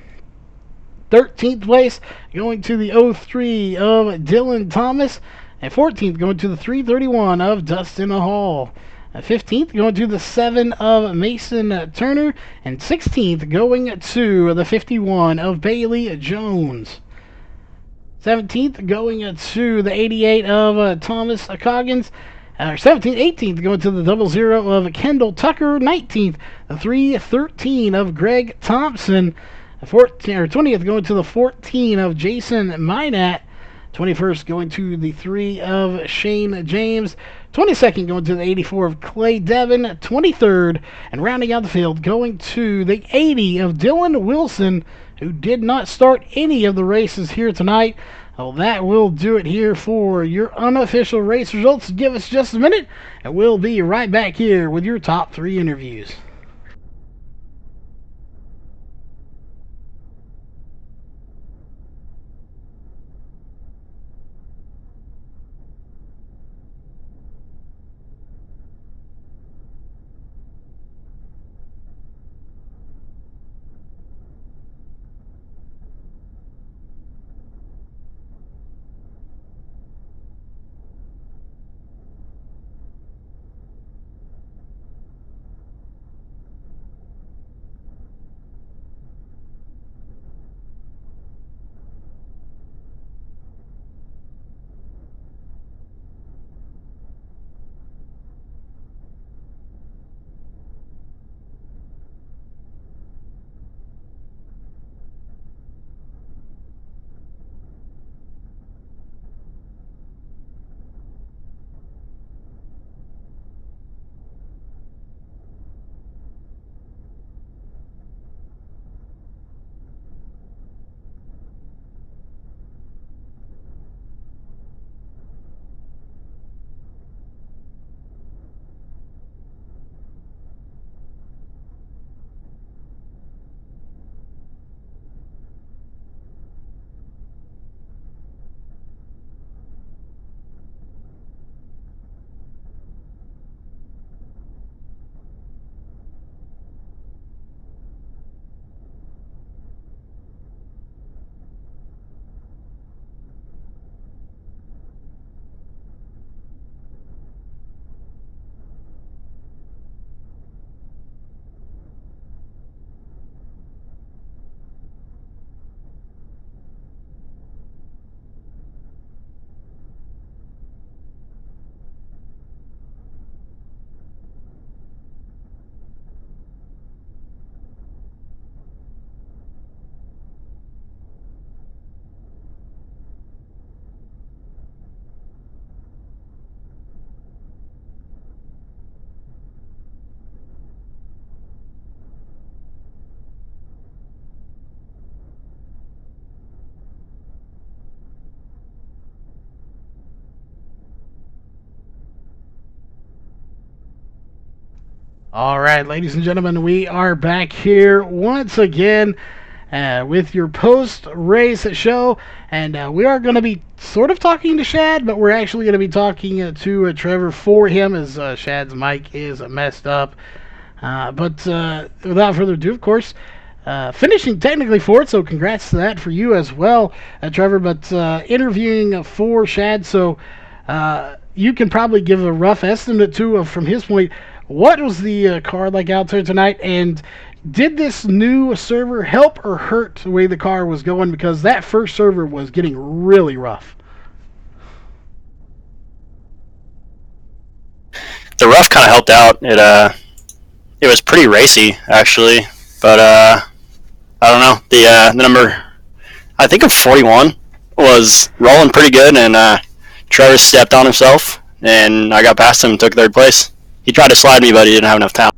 13th place going to the 03 of Dylan Thomas. And 14th going to the 331 of Dustin Hall. 15th going to the 7 of Mason Turner. And 16th going to the 51 of Bailey Jones. 17th going to the 88 of Thomas Coggins. 18th going to the 00 of Kendall Tucker. 19th, the 313 of Greg Thompson. 20th going to the 14 of Jason Minat. 21st going to the 3 of Shane James. 22nd going to the 84 of Clay Devin. 23rd, and rounding out the field, going to the 80 of Dylan Wilson, who did not start any of the races here tonight. Well, that will do it here for your unofficial race results. Give us just a minute, and we'll be right back here with your top 3 interviews. All right, ladies and gentlemen, we are back here once again with your post-race show, and we are going to be sort of talking to Shad, but we're actually going to be talking to Trevor for him as Shad's mic is messed up. But without further ado, of course, finishing technically fourth, so congrats to that for you as well, Trevor. But interviewing for Shad, so you can probably give a rough estimate too from his point. What was the car like out there tonight, and did this new server help or hurt the way the car was going? Because that first server was getting really rough. The rough kind of helped out. It was pretty racy actually, but I don't know. The number, I think of 41 was rolling pretty good, and Trevor stepped on himself, and I got past him and took third place. He tried to slide me, but he didn't have enough talent.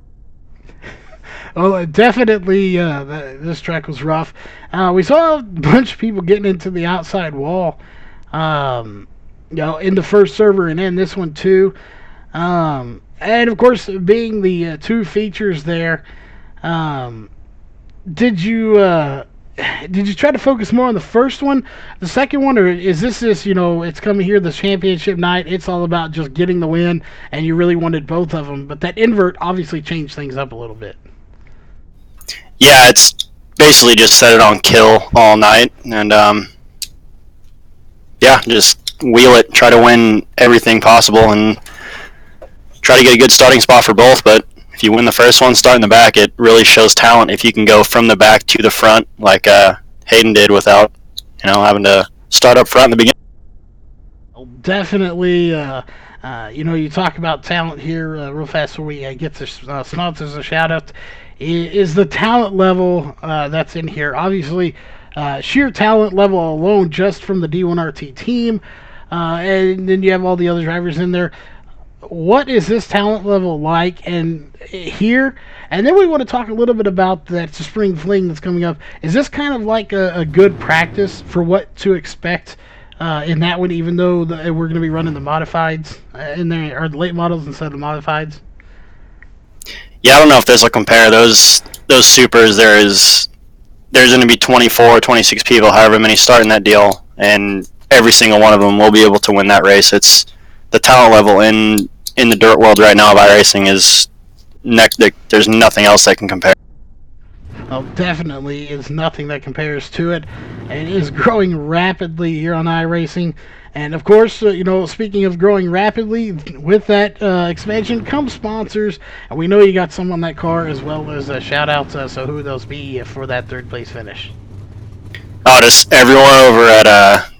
Well, definitely, this track was rough. We saw a bunch of people getting into the outside wall, in the first server and in this one too. And of course, being the two features there, did you try to focus more on the first one, the second one, or is this just, it's coming here, the championship night, it's all about just getting the win, and you really wanted both of them, but that invert obviously changed things up a little bit? Yeah, it's basically just set it on kill all night, and just wheel it, try to win everything possible, and try to get a good starting spot for both. But if you win the first one, start in the back, it really shows talent if you can go from the back to the front like Hayden did without, having to start up front in the beginning. Definitely, you talk about talent here real fast before we get to sponsors a shout out. Is the talent level that's in here. Obviously, sheer talent level alone just from the D1RT team, and then you have all the other drivers in there. What is this talent level like and here? And then we want to talk a little bit about that spring fling that's coming up. Is this kind of like a good practice for what to expect in that one, even though we're going to be running the modifieds in there, or the late models instead of the modifieds? Yeah, I don't know if this will compare those supers. There's going to be 24, 26 people, however many start in that deal, and every single one of them will be able to win that race. It's the talent level in the dirt world right now of iRacing is there's nothing else that can compare. Well, definitely is nothing that compares to it, and it is growing rapidly here on iRacing. And of course, speaking of growing rapidly, with that expansion comes sponsors, and we know you got some on that car as well as shout outs. So who would those be for that third place finish? Oh, just everyone over at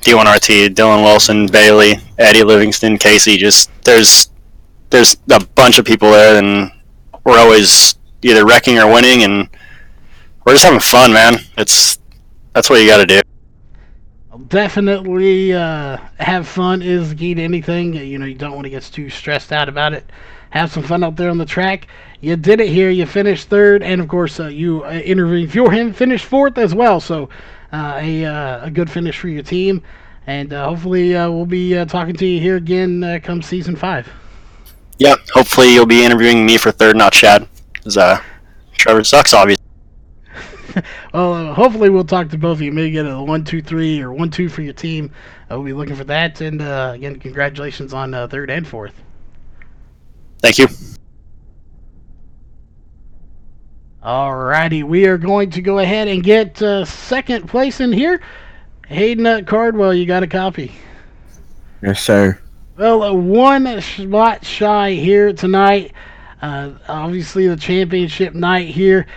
D1RT, Dylan Wilson, Bailey, Eddie Livingston, Casey. Just there's a bunch of people there, and we're always either wrecking or winning, and we're just having fun, man. That's what you got to do. Definitely have fun is the key to anything. You don't want to get too stressed out about it. Have some fun out there on the track. You did it here. You finished third, and of course you interviewed for him, finished fourth as well. So a good finish for your team, and hopefully we'll be talking to you here again come season 5. Yeah, hopefully you'll be interviewing me for third, not Chad, because Trevor sucks, obviously. Well, hopefully we'll talk to both of you. Maybe get a 1, 2, 3 or 1, 2 for your team. We'll be looking for that. And again, congratulations on third and fourth. Thank you. Alrighty, we are going to go ahead and get second place in here. Hayden Cardwell, you got a copy? Yes, sir. Well, one spot shy here tonight. Obviously, the championship night here.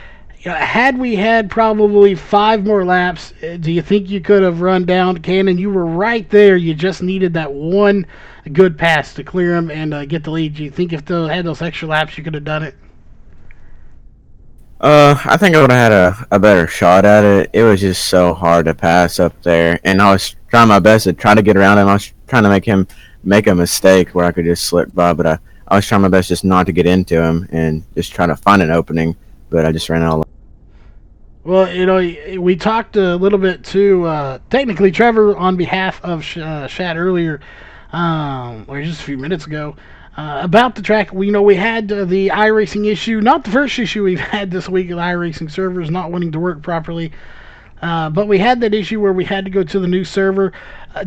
Had we had probably 5 more laps, do you think you could have run down Cannon? You were right there. You just needed that one good pass to clear him and get the lead. Do you think if they had those extra laps, you could have done it? I think I would have had a better shot at it. It was just so hard to pass up there, and I was trying my best to try to get around him. I was trying to make him make a mistake where I could just slip by, but I was trying my best just not to get into him and just try to find an opening, but I just ran out of. Well, we talked a little bit to technically Trevor on behalf of Shad earlier, or just a few minutes ago. About the track, we had the iRacing issue, not the first issue we've had this week of iRacing servers not wanting to work properly, but we had that issue where we had to go to the new server.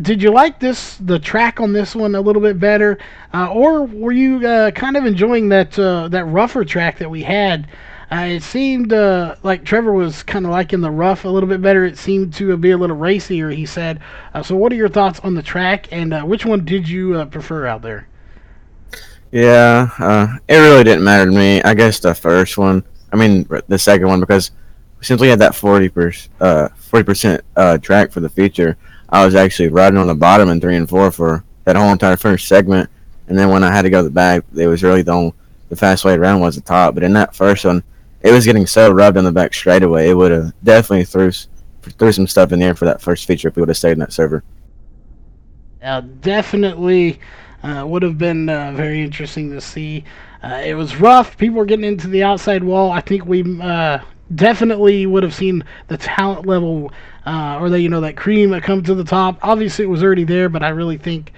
Did you like the track on this one a little bit better, or were you kind of enjoying that rougher track that we had? It seemed like Trevor was kind of liking the rough a little bit better. It seemed to be a little racier, he said. So what are your thoughts on the track, and which one did you prefer out there? Yeah, it really didn't matter to me. I guess the first one, I mean the second one, because since we had that 40% track for the feature, I was actually riding on the bottom in 3 and 4 for that whole entire first segment, and then when I had to go to the back, it was really the fast way around was the top. But in that first one, it was getting so rubbed on the back straight away. It would have definitely threw some stuff in the air for that first feature if we would have stayed in that server. Definitely would have been very interesting to see. It was rough. People were getting into the outside wall. I think we definitely would have seen the talent level, or that cream come to the top. Obviously, it was already there, but I really think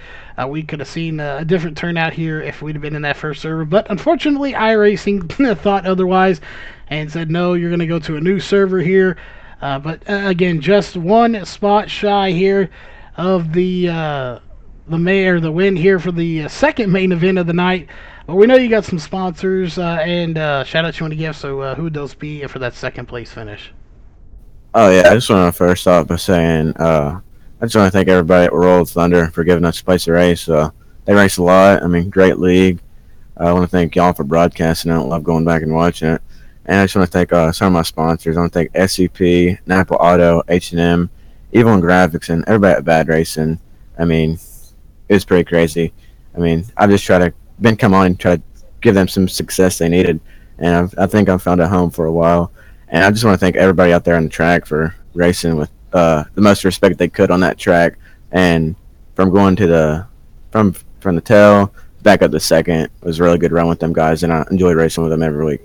we could have seen a different turnout here if we'd have been in that first server. But unfortunately, iRacing thought otherwise and said, no, you're going to go to a new server here. But again, just one spot shy here of the win here for the second main event of the night. Well, we know you got some sponsors and shout outs you want to give. So who would those be for that second place finish? Oh yeah, I just want to first off by saying I just want to thank everybody at Royal Thunder for giving us a place to race. They race a lot. I mean, great league. I want to thank y'all for broadcasting it. I love going back and watching it. And I just want to thank some of my sponsors. I want to thank SCP, Napa Auto, H&M, Evil and Graphics, and everybody at Bad Racing. I mean, it was pretty crazy. I mean, I've just come on and try to give them some success they needed, and I think I've found a home for a while. And I just want to thank everybody out there on the track for racing with the most respect they could on that track, and from going to from the tail back up the second, it was a really good run with them guys, and I enjoyed racing with them every week.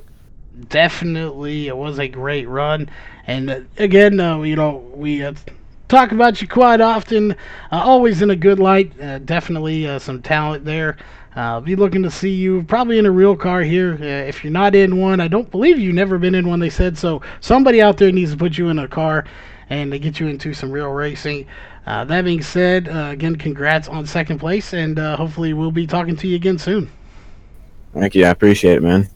Definitely, it was a great run, and again, we talk about you quite often, always in a good light. Definitely some talent there. Be looking to see you probably in a real car here. If you're not in one, I don't believe you've never been in one, they said. So somebody out there needs to put you in a car and to get you into some real racing. That being said, again, congrats on second place, and hopefully we'll be talking to you again soon. Thank you. I appreciate it, man.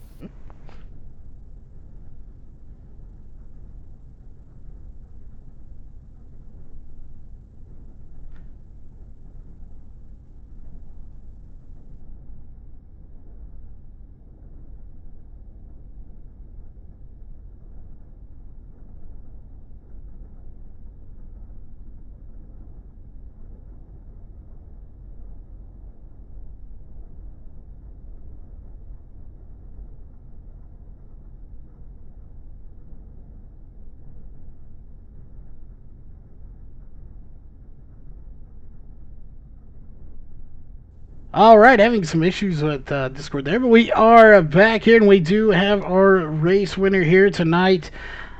All right, having some issues with Discord there, but we are back here, and we do have our race winner here tonight.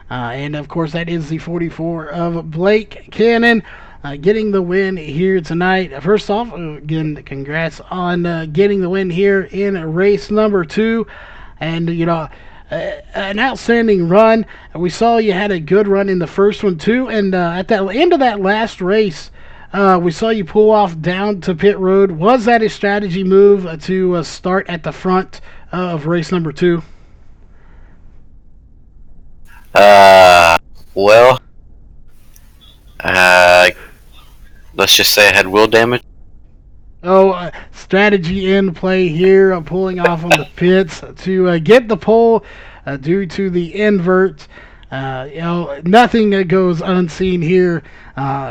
And of course, that is the 44 of Blake Cannon, getting the win here tonight. First off, again, congrats on getting the win here in race number 2. And, an outstanding run. We saw you had a good run in the first one, too. And at the end of that last race, we saw you pull off down to pit road. Was that a strategy move to start at the front of race number 2? Well, let's just say I had wheel damage. Oh, strategy in play here, pulling off on the pits to get the pole due to the invert. Nothing goes unseen here.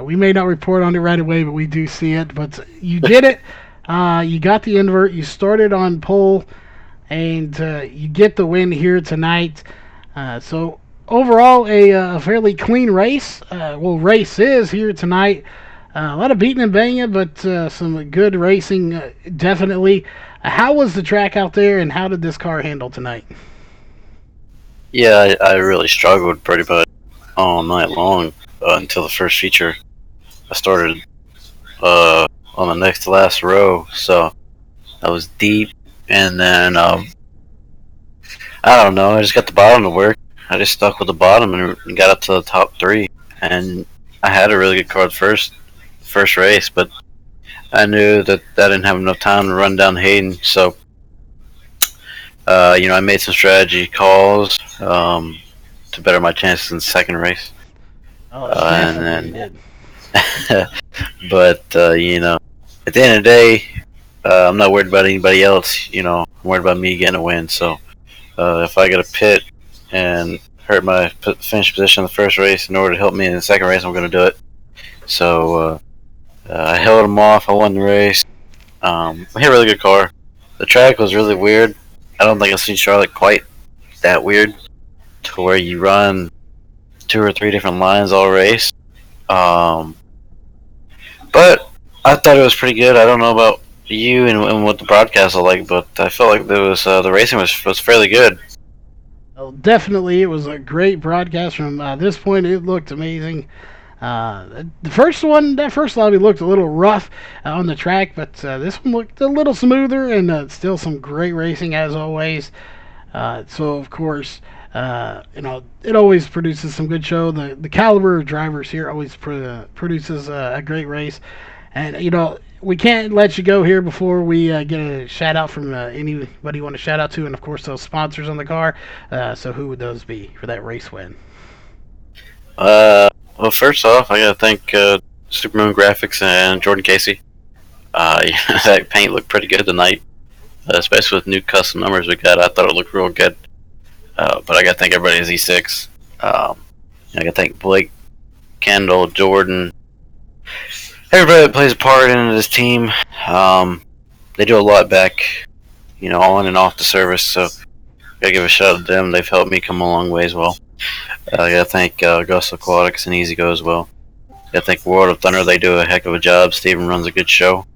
We may not report on it right away, but we do see it. But you did it. You got the invert. You started on pole, and you get the win here tonight. So overall, a fairly clean race. Race is here tonight. A lot of beating and banging, but some good racing, definitely. How was the track out there, and how did this car handle tonight? Yeah, I really struggled pretty much all night long until the first feature. I started on the next to last row, so I was deep and then I don't know. I just got the bottom to work. I just stuck with the bottom and got up to the top three, and I had a really good car the first race, but I knew that I didn't have enough time to run down Hayden, so I made some strategy calls to better my chances in the second race, Oh, and definitely then did. but at the end of the day, I'm not worried about anybody else. I'm worried about me getting a win. So if I get a pit and hurt my finish position in the first race in order to help me in the second race, I'm going to do it. So I held him off. I won the race. I hit a really good car. The track was really weird. I don't think I've seen Charlotte quite that weird to where you run two or three different lines all race. Um, but I thought it was pretty good. I don't know about you and what the broadcast was like, but I felt like there was the racing was fairly good. Well, definitely, it was a great broadcast. From this point, it looked amazing. The first one, that first lobby looked a little rough on the track, but this one looked a little smoother and still some great racing as always. So of course, it always produces some good show. The caliber of drivers here always produces a great race, and we can't let you go here before we get a shout out from anybody you want to shout out to, and of course those sponsors on the car. So who would those be for that race win? Well, first off, I gotta thank Supermoon Graphics and Jordan Casey. That paint looked pretty good tonight, especially with new custom numbers we got. I thought it looked real good. But I gotta thank everybody at Z6. I gotta thank Blake, Kendall, Jordan, everybody that plays a part in this team. They do a lot back, on and off the service. So gotta give a shout out to them. They've helped me come a long way as well. I gotta thank Gus Aquatics and Easy Go as well. Gotta thank World of Thunder. They do a heck of a job. Steven runs a good show.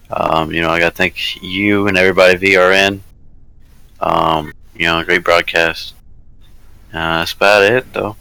I gotta thank you and everybody at VRN. Great broadcast. That's about it, though.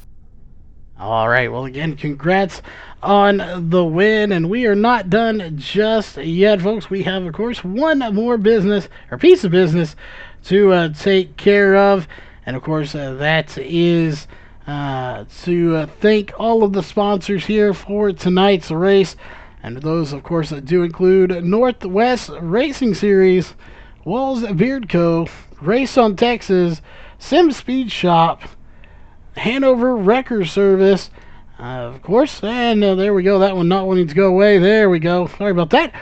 All right. Well, again, congrats on the win, and we are not done just yet, folks. We have, of course, one more business or piece of business to take care of, and of course, that is to thank all of the sponsors here for tonight's race, and those, of course, do include Northwest Racing Series, Walls Beard Co., Race on Texas, Sim Speed Shop, Hanover Wrecker Service, of course, and there we go. That one not wanting to go away. There we go. Sorry about that.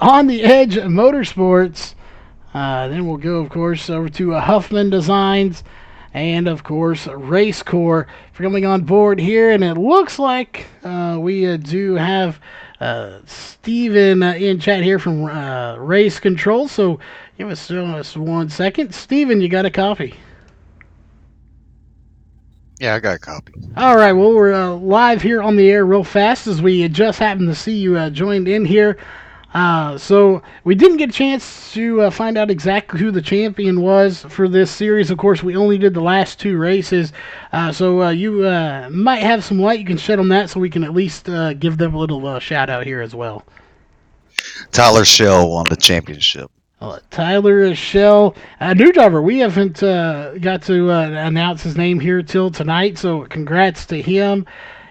On the Edge Motorsports. Then we'll go, of course, over to Huffman Designs, and of course Racecore for coming on board here. And it looks like we do have Steven in chat here from Race Control. So give us just 1 second. Steven, you got a copy? Yeah, I got a copy. All right, well, we're live here on the air real fast as we just happened to see you joined in here. So we didn't get a chance to find out exactly who the champion was for this series. Of course, we only did the last two races. So you might have some light you can shed on that so we can at least give them a little shout out here as well. Tyler Shell won the championship. Tyler Shell, a new driver. We haven't got to announce his name here till tonight, so congrats to him.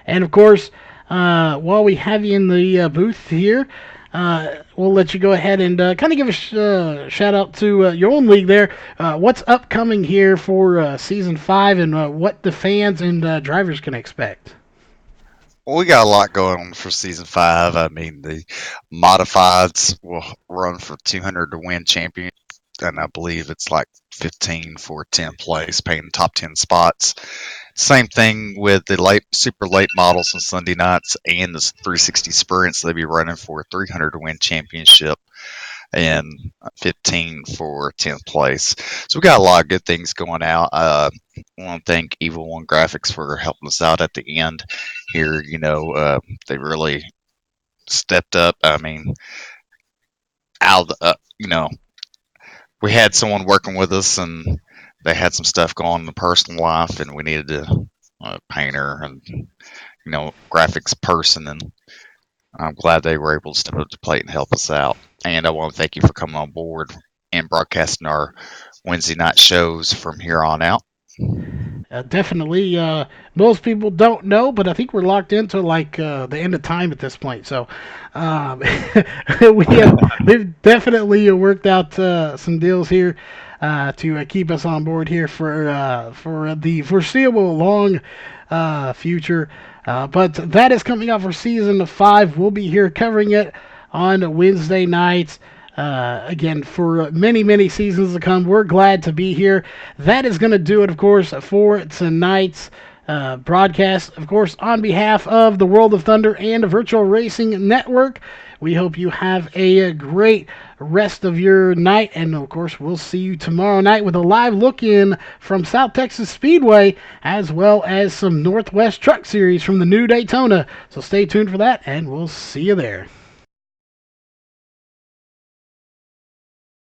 And of course, while we have you in the booth here, we'll let you go ahead and kind of give a shout out to your own league there. What's upcoming here for Season 5 and what the fans and drivers can expect? Well, we got a lot going on for season 5. I mean, the modifieds will run for 200 to win champion, and I believe it's like 15 for 10th place, paying top 10 spots. Same thing with the super late models on Sunday nights and the 360 sprints. They'll be running for a 300 to win championship and 15 for 10th place. So we got a lot of good things going out. I want to thank Evil One Graphics for helping us out at the end here. They really stepped up. I mean, we had someone working with us and they had some stuff going on in the personal life and we needed a painter and, graphics person, and I'm glad they were able to step up to the plate and help us out. And I want to thank you for coming on board and broadcasting our Wednesday night shows from here on out. Definitely. Most people don't know, but I think we're locked into like the end of time at this point. So um, we've definitely worked out some deals here to keep us on board here for the foreseeable long future. But that is coming up for season 5. We'll be here covering it on Wednesday nights. Again, for many, many seasons to come. We're glad to be here. That is going to do it, of course, for tonight's broadcast. Of course, on behalf of the World of Thunder and Virtual Racing Network, we hope you have a great rest of your night. And, of course, we'll see you tomorrow night with a live look-in from South Texas Speedway, as well as some Northwest Truck Series from the new Daytona. So stay tuned for that, and we'll see you there.